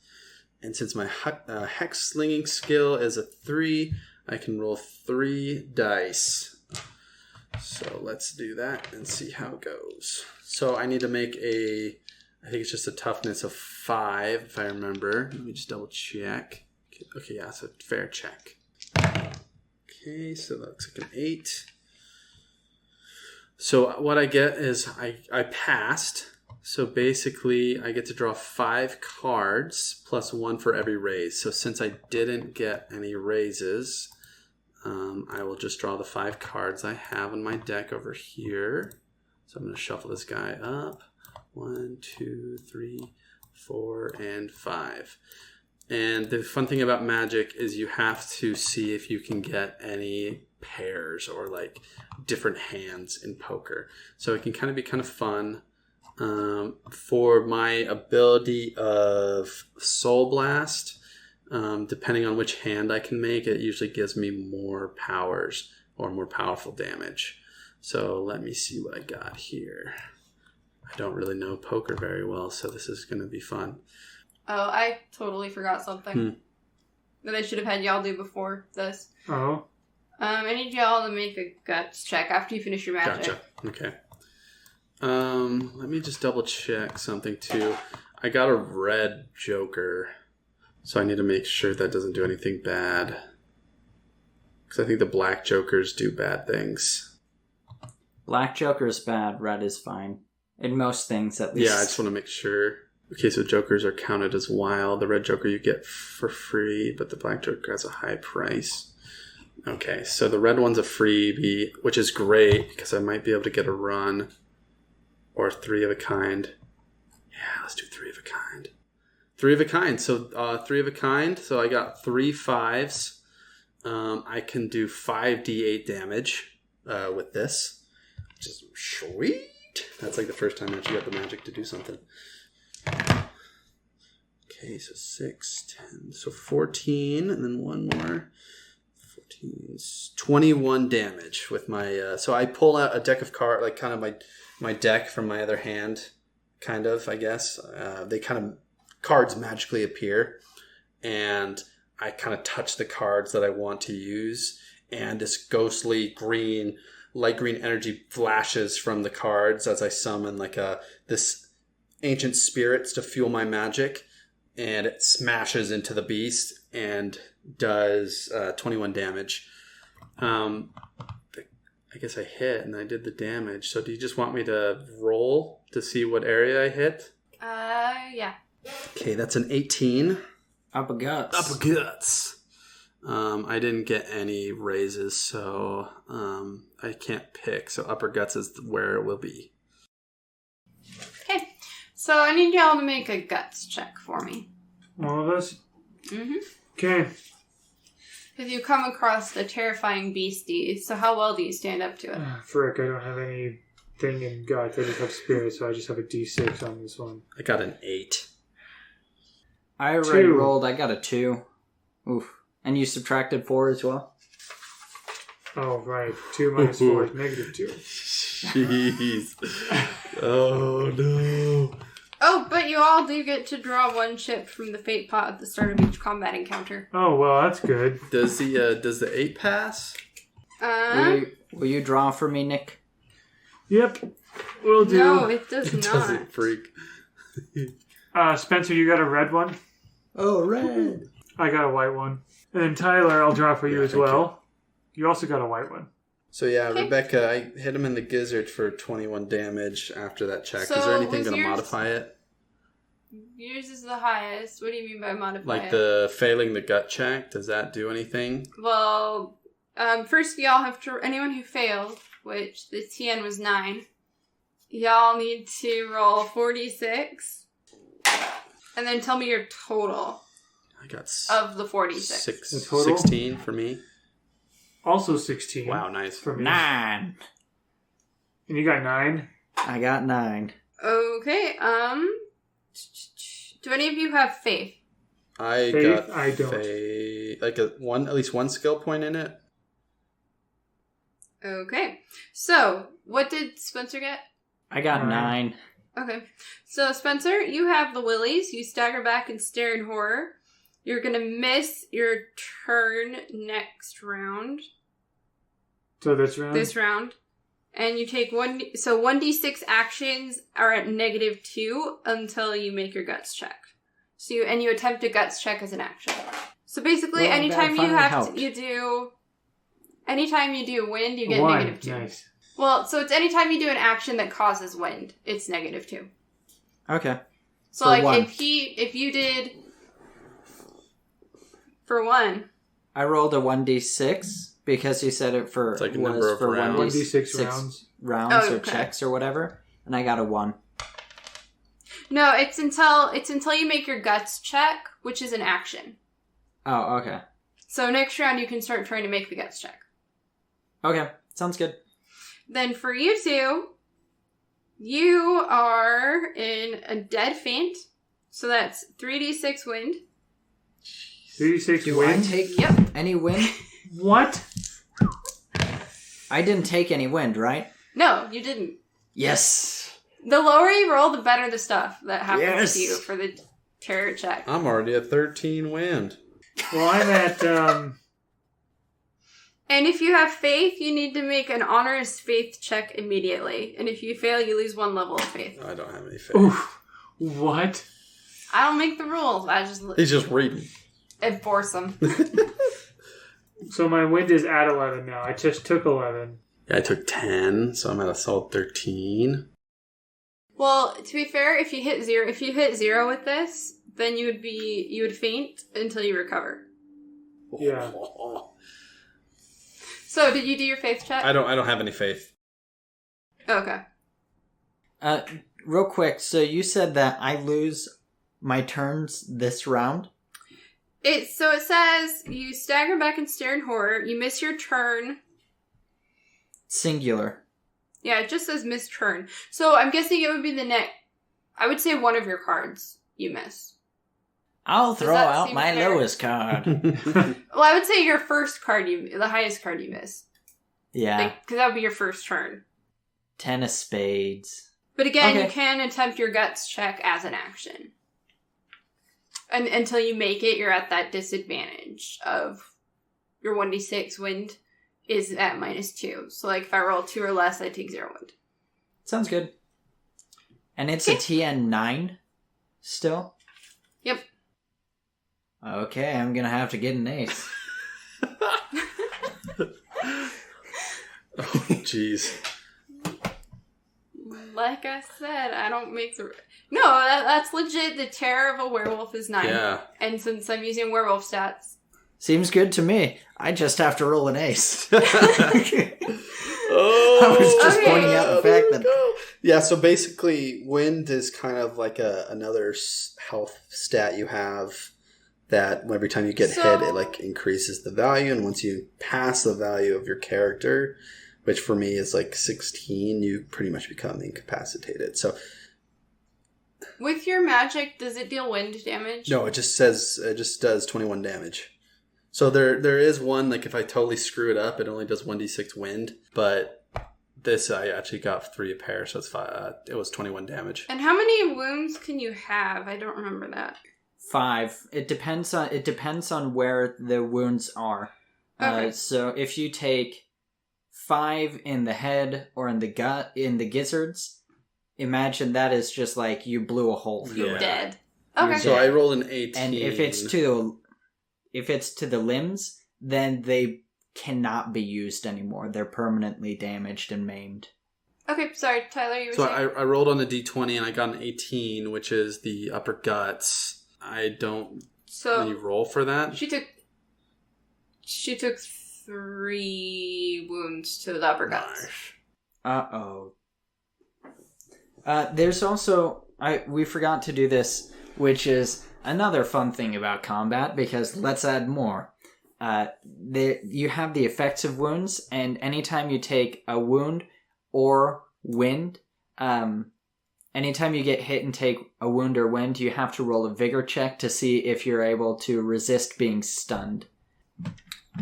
And since my hex slinging skill is a 3, I can roll 3 dice. So let's do that and see how it goes. So I need to make I think it's just a toughness of 5, if I remember. Let me just double check. Okay, yeah, so fair check. Okay, so that looks like an 8. So what I get is I passed. So basically, I get to draw 5 cards plus 1 for every raise. So since I didn't get any raises, I will just draw the 5 cards I have in my deck over here. So I'm going to shuffle this guy up. 1, 2, 3, 4, and 5. And the fun thing about Magic is you have to see if you can get any pairs or like different hands in poker. So it can kind of be kind of fun. For my ability of Soul Blast, depending on which hand I can make, it usually gives me more powers or more powerful damage. So let me see what I got here. I don't really know poker very well, so this is going to be fun. Oh, I totally forgot something that I should have had y'all do before this. Oh. I need y'all to make a guts check after you finish your magic. Gotcha. Okay. Let me just double check something too. I got a red joker, so I need to make sure that doesn't do anything bad. Because I think the black jokers do bad things. Black joker is bad, red is fine. In most things, at least. Yeah, I just want to make sure. Okay, so jokers are counted as wild. The red joker you get for free, but the black joker has a high price. Okay, so the red one's a freebie, which is great because I might be able to get a run. Or 3 of a kind. Yeah, let's do 3 of a kind. 3 of a kind. So 3 of a kind. So I got 3 5s. I can do 5d8 damage with this, which is sweet. That's like the first time I actually got the magic to do something. Okay, so 6, 10. So 14, and then one more. 14, 21 damage with my... so I pull out a deck of cards, like kind of my deck from my other hand, kind of, I guess. They kind of... Cards magically appear, and I kind of touch the cards that I want to use, and this ghostly light green energy flashes from the cards as I summon like this ancient spirits to fuel my magic, and it smashes into the beast and does 21 damage. I guess I hit and I did the damage. So do you just want me to roll to see what area I hit? Yeah. Okay, that's an 18. Upper guts. Upper guts. I didn't get any raises, so I can't pick. So upper guts is where it will be. Okay, so I need y'all to make a guts check for me. All of us? Mm-hmm. Okay. Because you come across a terrifying beastie, so how well do you stand up to it? Frick, I don't have anything in guts. I just have spirit, so I just have a d6 on this one. I got an 8. I already 2. rolled. I got a 2. Oof. And you subtracted 4 as well? Oh, right. 2 minus 4 is negative 2. Jeez. Oh, no. Oh, but you all do get to draw one chip from the fate pot at the start of each combat encounter. Oh, well, that's good. Does the 8 pass? Will you draw for me, Nick? Yep. Will do. No, it does not. Doesn't freak. Spencer, you got a red one? Oh, red. I got a white one. And Tyler, I'll draw for you as well. You also got a white one. So yeah, Rebecca, I hit him in the gizzard for 21 damage after that check. So is there anything was going to yours- modify it? Yours is the highest. What do you mean by modify Like it? the failing the gut check, does that do anything? Well, first y'all have to... Anyone who failed, which the TN was 9, y'all need to roll 46. And then tell me your total I got of the 46. The total? 16 for me. Also 16. Wow, nice. For me. 9. And you got 9? I got 9. Okay, do any of you have faith? I Faith? got I don't. like at least one skill point in it. Okay. So, what did Spencer get? I got 9. Okay. So, Spencer, you have the willies. You stagger back and stare in horror. You're going to miss your turn next round. So this round? This round. And you take 1d6 actions are at -2 until you make your guts check. So you attempt a guts check as an action. So basically, Well, anytime that you do wind, you get 1. -2. Nice. Well, so it's anytime you do an action that causes wind, it's -2. Okay. So For like 1. if you did for 1, I rolled a 1d6 because you said it for It's like a number of rounds. 1d6 rounds. rounds Oh, or okay. checks or whatever, and I got a 1. no, it's until you make your guts check, which is an action. Oh, okay. So next round you can start trying to make the guts check. Okay, sounds good. Then for you two, you are in a dead faint. So that's 3d6 wind. 3d6 Do wind? I take Yep. any wind? What? I didn't take any wind, right? No, you didn't. Yes. The lower you roll, the better the stuff that happens Yes. to you for the terror check. I'm already at 13 wind. Well, I'm at, And if you have faith, you need to make an honors faith check immediately. And if you fail, you lose 1 level of faith. I don't have any faith. oof. What? I don't make the rules. I just He's just reading. enforce them. So my wind is at 11 now. I just took 11. Yeah, I took 10, so I'm at a solid 13. Well, to be fair, if you hit 0 with this, then you would faint until you recover. Yeah. So, did you do your faith check? I don't have any faith. Okay. Real quick, so you said that I lose my turns this round? It says you stagger back and stare in horror. You miss your turn. Singular. Yeah, it just says miss turn. So I'm guessing it would be the next. I would say one of your cards you miss. I'll throw out my lowest card. Well, I would say your first card, the highest card you miss. Yeah. Because that would be your first turn. 10 of spades. But again, you can attempt your guts check as an action. And until you make it, you're at that disadvantage of your 1d6 wind is at -2. So, like, if I roll 2 or less, I take 0 wind. Sounds good. And it's a TN 9 still? Yep. Okay, I'm gonna have to get an ace. Oh, jeez. Like I said, I don't make the... No, that's legit. The terror of a werewolf is 9. Yeah. And since I'm using werewolf stats... Seems good to me. I just have to roll an ace. Oh, I was just pointing out the fact that... Yeah, so basically, wind is kind of like another health stat you have that every time you get hit, it like increases the value, and once you pass the value of your character, which for me is like 16, you pretty much become incapacitated. So, with your magic, does it deal wind damage? No, it just does 21 damage. So there is one, like if I totally screw it up, it only does 1d6 wind, but this I actually got 3 a pair, so it was 21 damage. And how many wounds can you have? I don't remember that. 5. It depends on where the wounds are. Okay. So if you take 5 in the head or in the gut, in the gizzards, imagine that is just like you blew a hole through You're it. dead. Okay. So I rolled an 18. And if it's to the limbs, then they cannot be used anymore. They're permanently damaged and maimed. Okay, sorry, Tyler, you were So saying? I rolled on the d20 and I got an 18, which is the upper guts. I don't... So when you roll for that? She took 3 wounds to the upper guts. Uh-oh. There's also... we forgot to do this, which is another fun thing about combat, because let's add more. You have the effects of wounds, and anytime you take a wound or wind, anytime you get hit and take a wound or wind, you have to roll a vigor check to see if you're able to resist being stunned.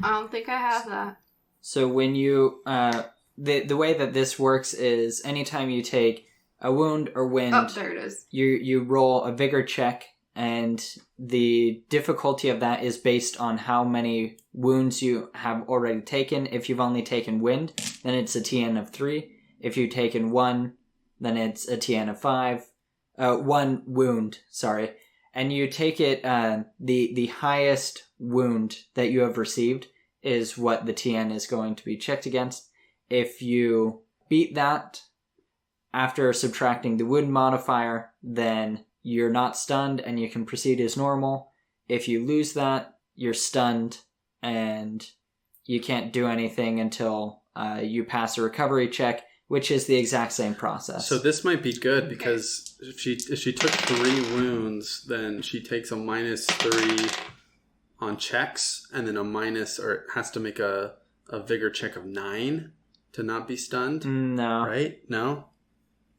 I don't think I have that. So when you... the way that this works is anytime you take a wound or wind... Oh, there it is. You roll a vigor check, and the difficulty of that is based on how many wounds you have already taken. If you've only taken wind, then it's a TN of 3. If you've taken 1, then it's a TN of 5. 1 wound, sorry. And you take it, the highest wound that you have received is what the TN is going to be checked against. If you beat that after subtracting the wound modifier, then you're not stunned and you can proceed as normal. If you lose that, you're stunned and you can't do anything until you pass a recovery check, which is the exact same process. So this might be good because if she took 3 wounds, then she takes a -3 on checks, and then or has to make a vigor check of 9 to not be stunned. No. Right? No?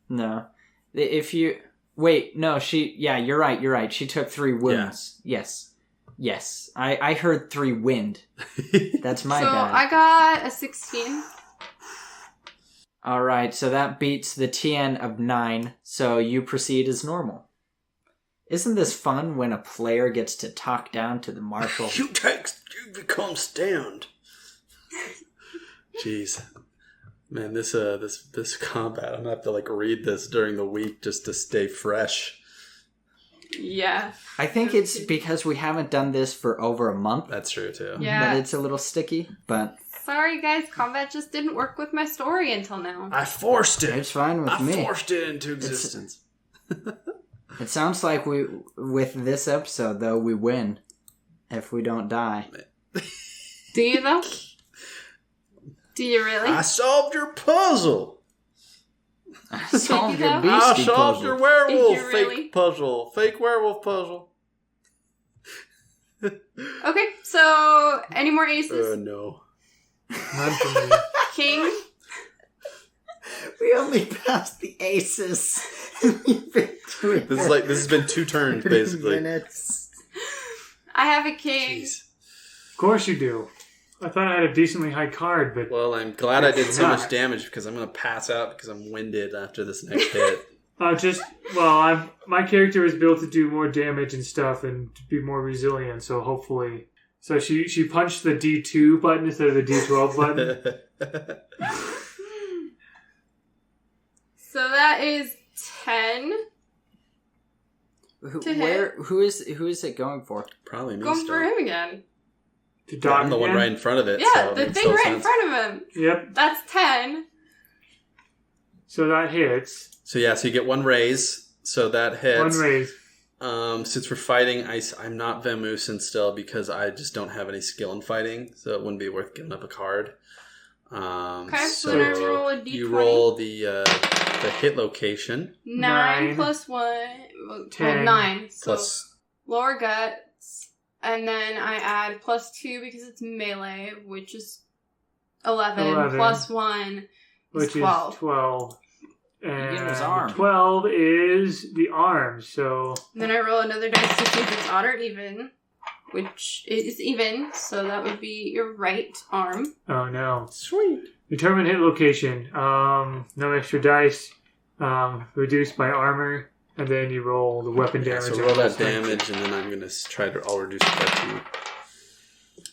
No. If you... Wait, no, you're right. She took 3 wounds. Yeah. Yes. I heard 3 wind. That's my bad. So I got a 16. Alright, so that beats the TN of 9, so you proceed as normal. Isn't this fun when a player gets to talk down to the marshal? You become stunned. Jeez. Man, this combat, I'm gonna have to read this during the week just to stay fresh. Yeah. I think it's because we haven't done this for over a month. That's true too. Yeah. That it's a little sticky, but... Sorry guys, combat just didn't work with my story until now. I forced it. It's fine with me. I forced it into existence. It sounds like with this episode, though, we win. If we don't die. Do you though? Do you really? I solved your puzzle. I solved you your though? I beastie solved puzzle. your werewolf Did you really? fake puzzle. Fake werewolf puzzle. Okay, so any more aces? No. None for me. King? We only passed the aces. We've been doing This has been 2 turns, basically. minutes. I have a king. Jeez. Of course you do. I thought I had a decently high card, but... Well, I'm glad I did so much damage because I'm going to pass out because I'm winded after this next hit. My character is built to do more damage and stuff and to be more resilient, so hopefully... So she punched the D2 button instead of the D12 button. So that is 10. Who is it going for? Probably me. Going for him again. I'm the one right in front of it. Yeah, so the thing right in front of him. Yep. That's 10. So that hits. So you get one raise. So that hits. One raise. Since we're fighting, I'm not Vamusin still because I just don't have any skill in fighting, so it wouldn't be worth giving up a card. Okay, so then I roll a D20. You roll the hit location. 9 plus 1. 10. 9. So Plus... lower guts. And then I add plus 2 because it's melee, which is 11. Plus 1 is 12. Is 12. And his arm. 12 is the arm, so... And then I roll another dice to see if it's odd or even, which is even, so that would be your right arm. Oh, no. Sweet. Determine hit location. No extra dice. Reduced by armor. And then you roll the weapon damage. So roll that damage, and then I'm going to I'll reduce it by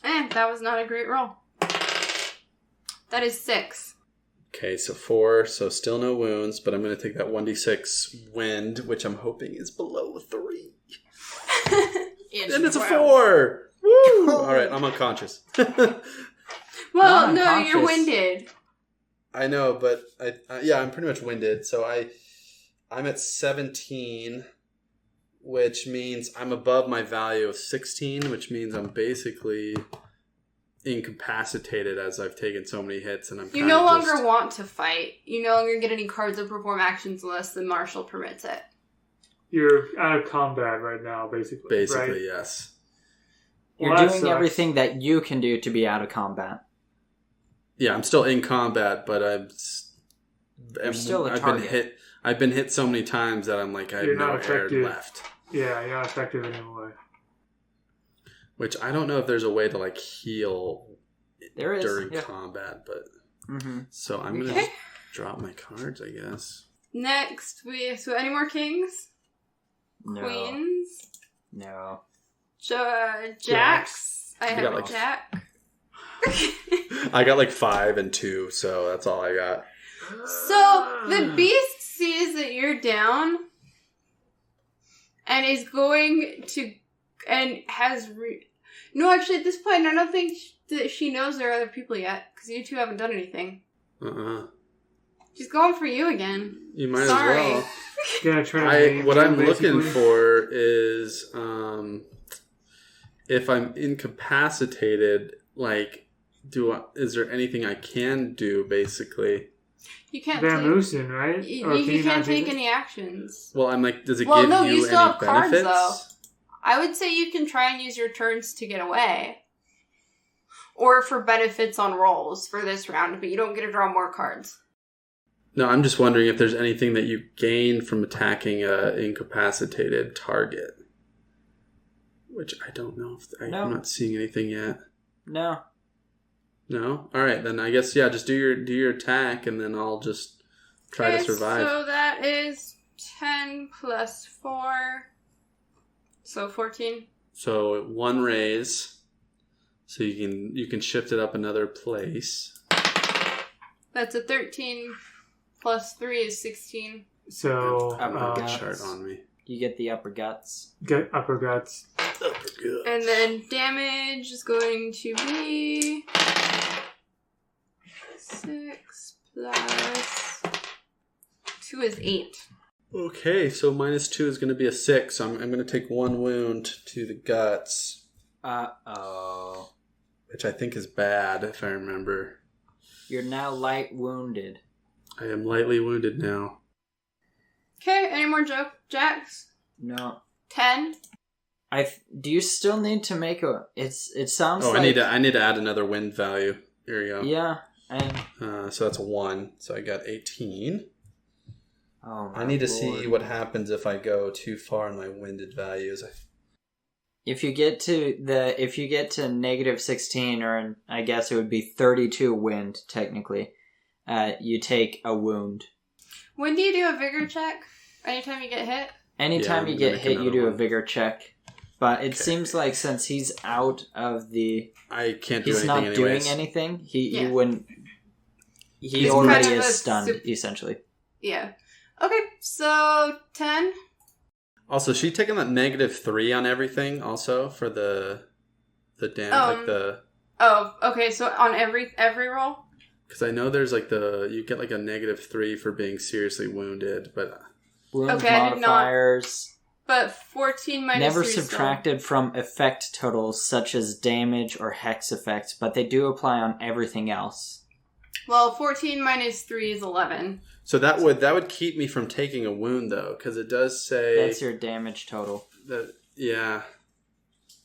2. That was not a great roll. That is 6. Okay, so 4, so still no wounds, but I'm going to take that 1d6 wind, which I'm hoping is below 3. And it's a 4! Woo! Alright, I'm unconscious. Well, no, you're winded. I know, but I'm pretty much winded, so I'm at 17, which means I'm above my value of 16, which means I'm basically incapacitated as I've taken so many hits, and You no longer want to fight. You no longer get any cards or perform actions unless the marshal permits it. You're out of combat right now, basically. Basically, right? yes. You're doing everything that you can do to be out of combat. Yeah, I'm still in combat, but You're still a target. I've been hit so many times that I'm like, I have no air left. Yeah, you're not effective anymore. Which I don't know if there's a way to like heal during yeah. combat, but Mm-hmm. so I'm gonna just drop my cards, I guess. Next, so any more kings? No. Queens? No. Jacks? I have a jack. I got like 5 and 2, so that's all I got. So the beast sees that you're down and is going to, and has, no, actually at this point I don't think that she knows there are other people yet, because you two haven't done anything. She's going for you again. You might as well. What I'm looking for is if I'm incapacitated, like, is there anything I can do, basically? You can't Vamusin, right? You can't take any actions. Well, I'm like, does it give you any you still have benefits? cards, though. I would say you can try and use your turns to get away. Or for benefits on rolls for this round, but you don't get to draw more cards. No, I'm just wondering if there's anything that you gain from attacking a incapacitated target. Which I don't know. I'm not seeing anything yet. No. No? Alright, then I guess, just do your attack, and then I'll just try to survive. So that is 10 plus 4. So 14. So 1 raise. So you can shift it up another place. That's a 13 plus 3 is 16. So chart on me. You get the upper guts. Get upper guts. And then damage is going to be 6 plus 2 is 8. Okay, so -2 is going to be a 6. So I'm going to take 1 wound to the guts. Uh-oh. Which I think is bad, if I remember. You're now light wounded. I am lightly wounded now. Okay, any more jacks? No. 10? Do you still need to make a... It sounds like... I need to add another wind value. Here you go. Yeah, and... so that's a 1. So I got 18. Oh, I need to see what happens if I go too far in my winded values. If you get to -16, or I guess it would be 32 wind technically, you take a wound. When do you do a vigor check? Anytime you get hit? Anytime you get hit, you do a vigor check. But it seems like since he's out of the... I can't do anything anyways. He's not doing anything. He wouldn't... He He's already kind of is stunned, essentially. Yeah. Okay, so 10. Also, she taking that -3 on everything also for the damage, Oh, okay, so on every roll? Because I know there's you get like a -3 for being seriously wounded, but... Wound modifiers... But 14 minus never 3 subtracted from effect totals such as damage or hex effects, but they do apply on everything else. Well, 14 minus 3 is 11. So that would keep me from taking a wound, though, because it does say... That's your damage total. Yeah.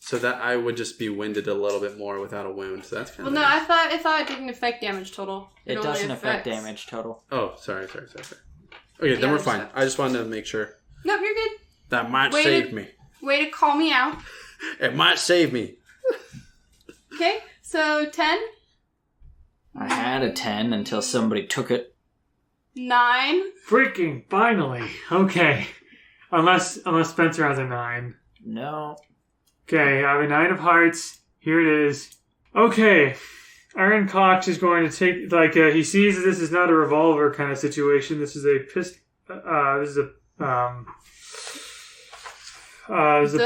So that I would just be winded a little bit more without a wound. So that's kind of... Well, no, I thought it didn't affect damage total. It doesn't affect damage total. Oh, sorry. Okay, then we're fine. Stuff. I just wanted to make sure. Nope, you're good. That might save me. Way to call me out. It might save me. Okay, so 10. I had a 10 until somebody took it. 9. Freaking finally. Okay. Unless Spencer has a 9. No. Okay, I have a 9 of hearts. Here it is. Okay. Iron Cox is going to take, he sees that this is not a revolver kind of situation. This is a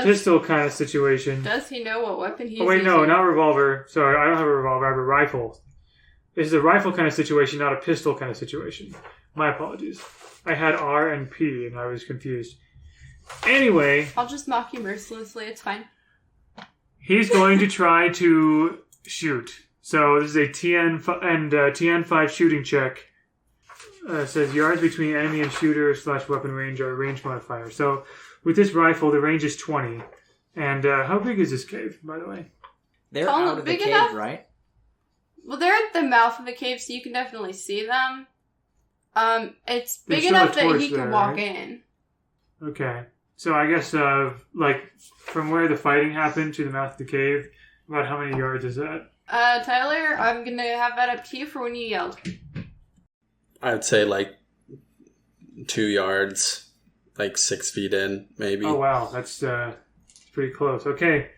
pistol kind of situation. Does he know what weapon he's using? Oh, wait, using? no, not revolver. Sorry, I don't have a revolver. I have a rifle. This is a rifle kind of situation, not a pistol kind of situation. My apologies. I had R and P, and I was confused. Anyway... I'll just mock you mercilessly. It's fine. He's going to try to shoot. So this is a TN5 shooting check. It says yards between enemy and shooter / weapon range are range modifier. So... With this rifle, the range is 20. And how big is this cave, by the way? They're out of the cave, enough? Right? Well, they're at the mouth of the cave, so you can definitely see them. It's big There's enough that he can walk in. Okay. So I guess, from where the fighting happened to the mouth of the cave, about how many yards is that? Tyler, I'm going to have that up to you for when you yelled. I would say 2 yards. 6 feet in, maybe. Oh, wow. That's pretty close. Okay.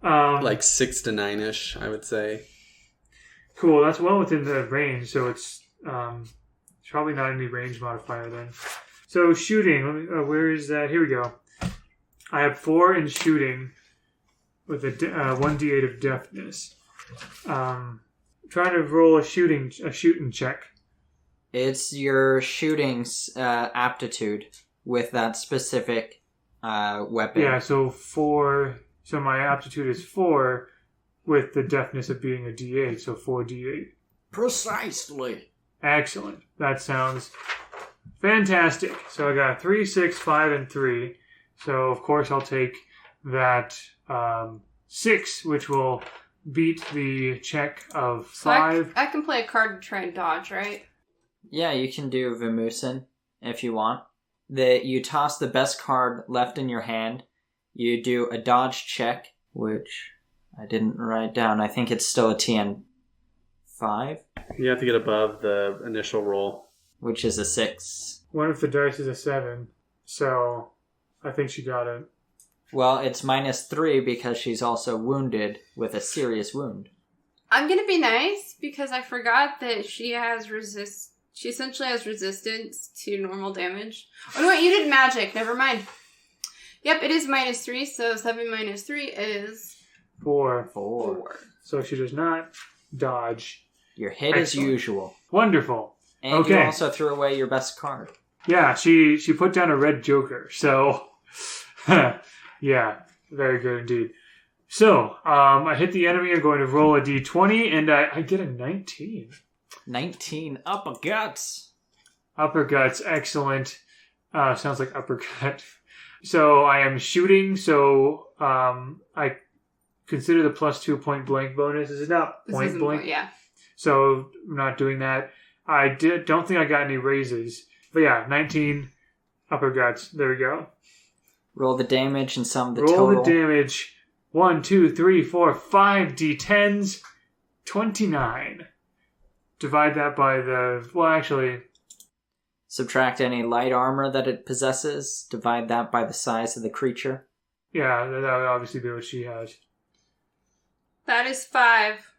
6 to 9-ish, I would say. Cool. That's well within the range, so it's probably not any range modifier then. So shooting. Where is that? Here we go. I have 4 in shooting with a 1d8 of deftness. Trying to roll a shooting check. It's your shooting's aptitude. With that specific weapon. Yeah, so 4... So my aptitude is 4 with the deftness of being a D8, so 4d8. Precisely. Excellent. That sounds fantastic. So I got 3, 6, 5, and 3. So, of course, I'll take that 6, which will beat the check of 5. So I can play a card to try and dodge, right? Yeah, you can do Vimusin if you want. You toss the best card left in your hand. You do a dodge check, which I didn't write down. I think it's still a TN 5. You have to get above the initial roll, which is a 6. What if the dice is a 7? So I think she got it. Well, it's -3 because she's also wounded with a serious wound. I'm gonna be nice because I forgot that she has She essentially has resistance to normal damage. Oh, no, wait, you did magic. Never mind. Yep, it is -3, so 7 minus 3 is... 4. 4. So she does not dodge. Your hit as usual. Wonderful. And you also threw away your best card. Yeah, she put down a red joker, so... yeah, very good indeed. So, I hit the enemy. I'm going to roll a d20, and I get a 19. 19 uppercuts. Uppercuts, excellent. Sounds like uppercut. So I am shooting, so I consider the +2 point blank bonus. This is not point blank. Yeah. So I'm not doing that. I don't think I got any raises. But yeah, 19 uppercuts. There we go. Roll the damage and sum the total. Roll the damage. 1, 2, 3, 4, 5 d10s. 29. Divide that by the... Well, actually... Subtract any light armor that it possesses. Divide that by the size of the creature. Yeah, that would obviously be what she has. That is 5.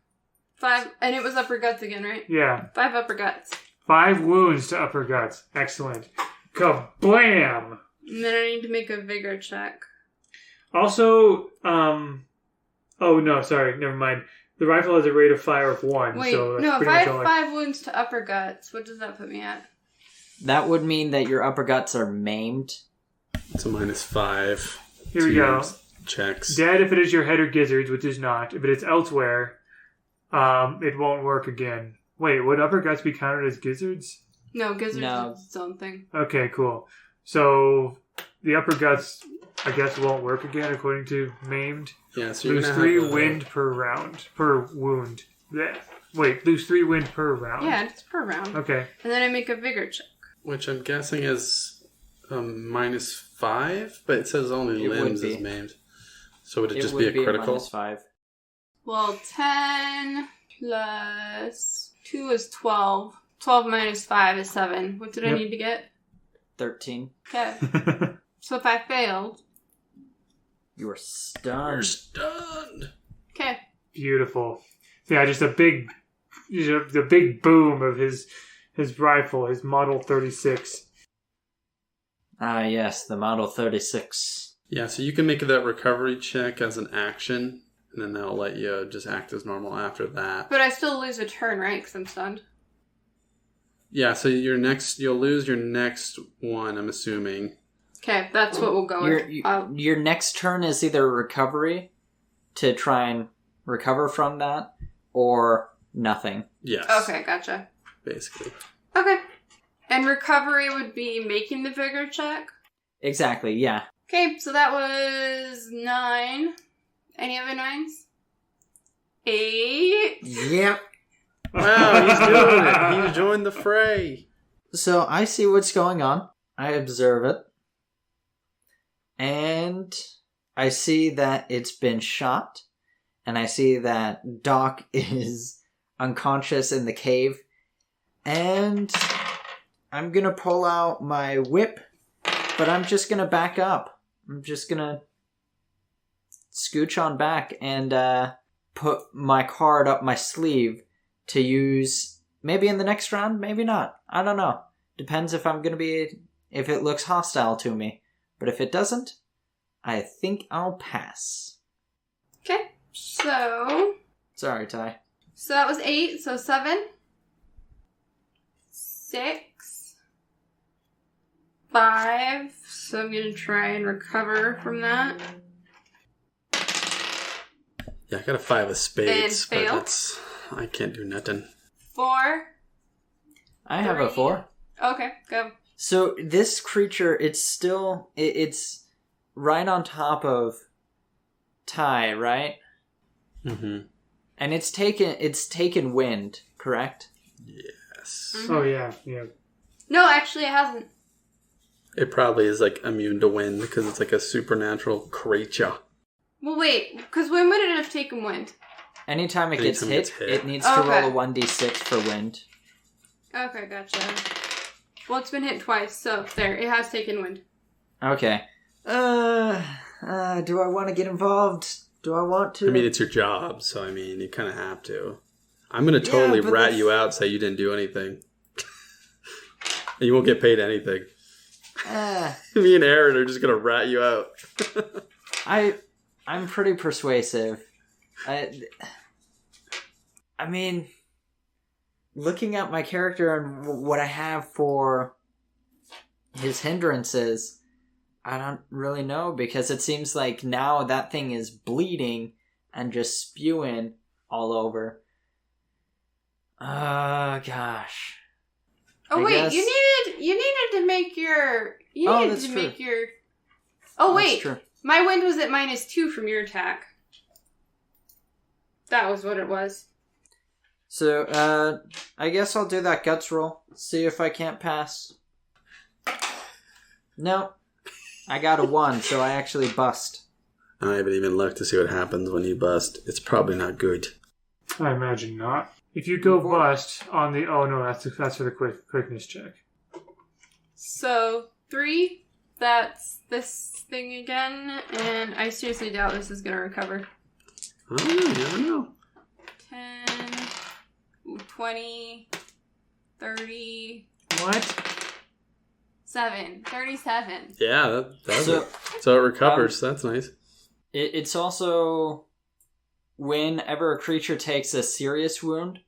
5, and it was upper guts again, right? Yeah. 5 upper guts. 5 wounds to upper guts. Excellent. Kablam! And then I need to make a vigor check. Also, oh no, sorry, never mind. The rifle has a rate of fire of 1. Wait, so that's no, if pretty I much have all 5 wounds to upper guts, what does that put me at? That would mean that your upper guts are maimed. It's a -5. Here we go. Checks. Dead if it is your head or gizzards, which is not. If it is elsewhere, it won't work again. Wait, would upper guts be counted as gizzards? No, gizzards No. is its own thing. Okay, cool. So, the upper guts, I guess, won't work again, according to maimed. Yeah, so you're Lose gonna 3 have wind per round. Per wound. Blech. Wait, lose 3 wind per round. Yeah, it's per round. Okay. And then I make a vigor check. which I'm guessing is -5, but it says only It limbs would is be. maimed. So would it just would be a critical? -5. Well, 10 plus 2 is 12. 12 minus 5 is 7. What did I need to get? 13. Okay. So if I failed... You are stunned. You're stunned. Okay. Beautiful. Yeah, just a big, the big boom of his rifle, his Model 36. Ah, yes, the Model 36. Yeah, so you can make that recovery check as an action, and then they'll let you just act as normal after that. But I still lose a turn, right? Because I'm stunned. Yeah, so you'll lose your next one, I'm assuming. Okay, that's what we'll go with. Your next turn is either recovery to try and recover from that, or nothing. Yes. Okay, gotcha. Basically. Okay. And recovery would be making the vigor check? Exactly, yeah. Okay, so that was 9. Any other 9s? 8. Yep. Wow, he's doing it. He joined the fray. So I see what's going on. I observe it. And I see that it's been shot. And I see that Doc is unconscious in the cave. And I'm gonna pull out my whip, but I'm just gonna back up. I'm just gonna scooch on back and put my card up my sleeve to use maybe in the next round, maybe not. I don't know. Depends if if it looks hostile to me. But if it doesn't, I think I'll pass. Okay, so... Sorry, Ty. So that was 8, so 7. 6. 5. So I'm going to try and recover from that. Yeah, I got a 5 of spades, And fail. but I can't do nothing. 4. I have a 3. 4. Okay, go. So this creature, it's right on top of Ty, right? Mm-hmm. And it's taken wind, correct? Yes. Mm-hmm. Oh, yeah. No, actually it hasn't. It probably is like immune to wind because it's like a supernatural creature. Well, wait, because when would it have taken wind? Anytime it Anytime gets it hit, gets hit. it needs to Okay. roll a 1d6 for wind. Okay, gotcha. Well, it's been hit twice, so there, it has taken wind. Okay. Do I want to get involved? Do I want to? I mean, it's your job, so I mean, you kind of have to. I'm going to totally but rat this- you out, say you didn't do anything. And you won't get paid anything. Me and Aaron are just going to rat you out. I'm pretty persuasive. I mean, looking at my character and what I have for his hindrances, I don't really know, because it seems like now that thing is bleeding and just spewing all over. Gosh. Oh I wait, guess- you needed to make your that's true. Oh That's wait, true. my wind was at -2 from your attack. That was what it was. So, I guess I'll do that guts roll. See if I can't pass. No. I got a 1, so I actually bust. I haven't even looked to see what happens when you bust. It's probably not good. I imagine not. If you go bust on the... Oh, no, that's for the quickness check. So, 3, that's this thing again, and I seriously doubt this is going to recover. Oh, you never know. 10, 20, 30... What? 37. Yeah, that's it. So it recovers. That's nice. It's also whenever a creature takes a serious wound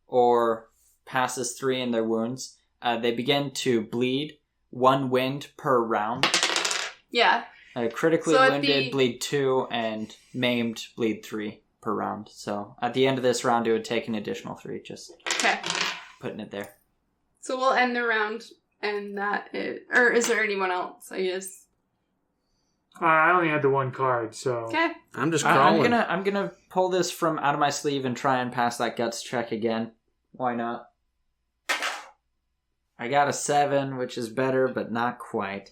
or passes 3 in their wounds, they begin to bleed 1 wind per round. Yeah. Critically wounded, bleed 2, and maimed, bleed 3 per round. So at the end of this round, it would take an additional 3, just putting it there. So we'll end the round, and or is there anyone else, I guess? I only had the 1 card, so... Okay. I'm just crawling. I'm gonna pull this from out of my sleeve and try and pass that guts check again. Why not? I got a 7, which is better, but not quite.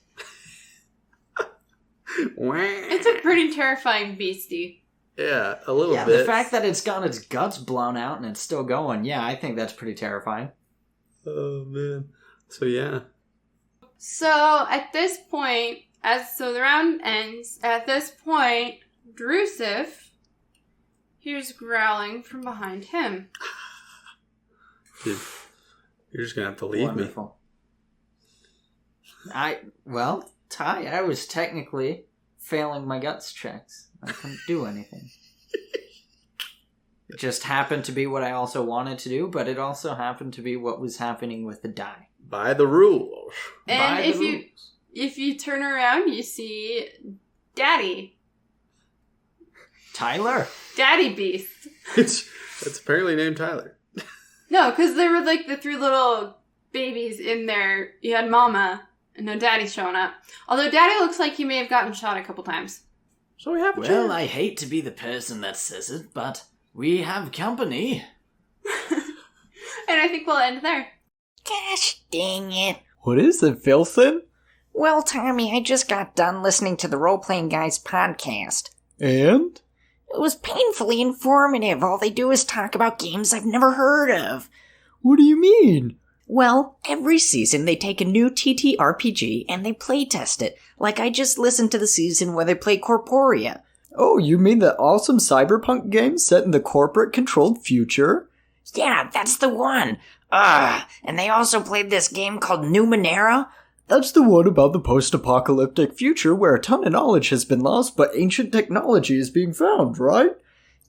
It's a pretty terrifying beastie. Yeah, a little bit. The fact that it's got its guts blown out and it's still going, I think that's pretty terrifying. Oh, man. So, yeah. So, at this point, the round ends, at this point, Drewseph hears growling from behind him. Dude, you're just going to have to leave Wonderful. Ty, I was technically failing my guts checks. I couldn't do anything. It just happened to be what I also wanted to do, but it also happened to be what was happening with the die. By the rules. And if you turn around, you see Daddy. Tyler? Daddy Beast. It's apparently named Tyler. No, because there were like the 3 little babies in there. You had Mama, and no Daddy's showing up. Although Daddy looks like he may have gotten shot a couple times. So we have a chance. Well, I hate to be the person that says it, but we have company. And I think we'll end there. Gosh dang it. What is it, Filson? Well, Tommy, I just got done listening to the Role Playing Guys podcast. And? It was painfully informative. All they do is talk about games I've never heard of. What do you mean? Well, every season they take a new TTRPG and they playtest it. Like I just listened to the season where they play Corporea. Oh, you mean the awesome cyberpunk game set in the corporate-controlled future? Yeah, that's the one. And they also played this game called Numenera. That's the one about the post-apocalyptic future where a ton of knowledge has been lost, but ancient technology is being found, right?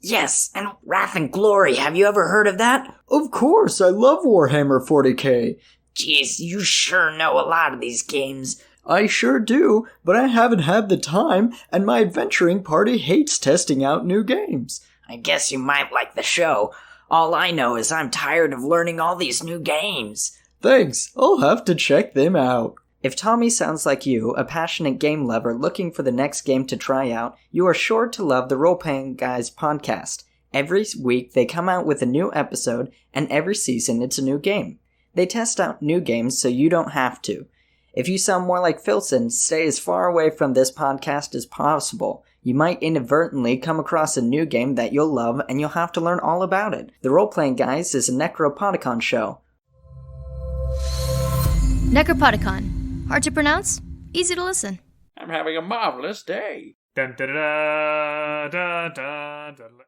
Yes, and Wrath and Glory. Have you ever heard of that? Of course, I love Warhammer 40k. Jeez, you sure know a lot of these games. I sure do, but I haven't had the time, and my adventuring party hates testing out new games. I guess you might like the show. All I know is I'm tired of learning all these new games. Thanks, I'll have to check them out. If Tommy sounds like you, a passionate game lover looking for the next game to try out, you are sure to love the Role Playing Guys podcast. Every week they come out with a new episode, and every season it's a new game. They test out new games so you don't have to. If you sound more like Filson, stay as far away from this podcast as possible. You might inadvertently come across a new game that you'll love, and you'll have to learn all about it. The Role Playing Guys is a Necropodicon show. Necropodicon. Hard to pronounce, easy to listen. I'm having a marvelous day. Dun, da, da, da, da, da, da.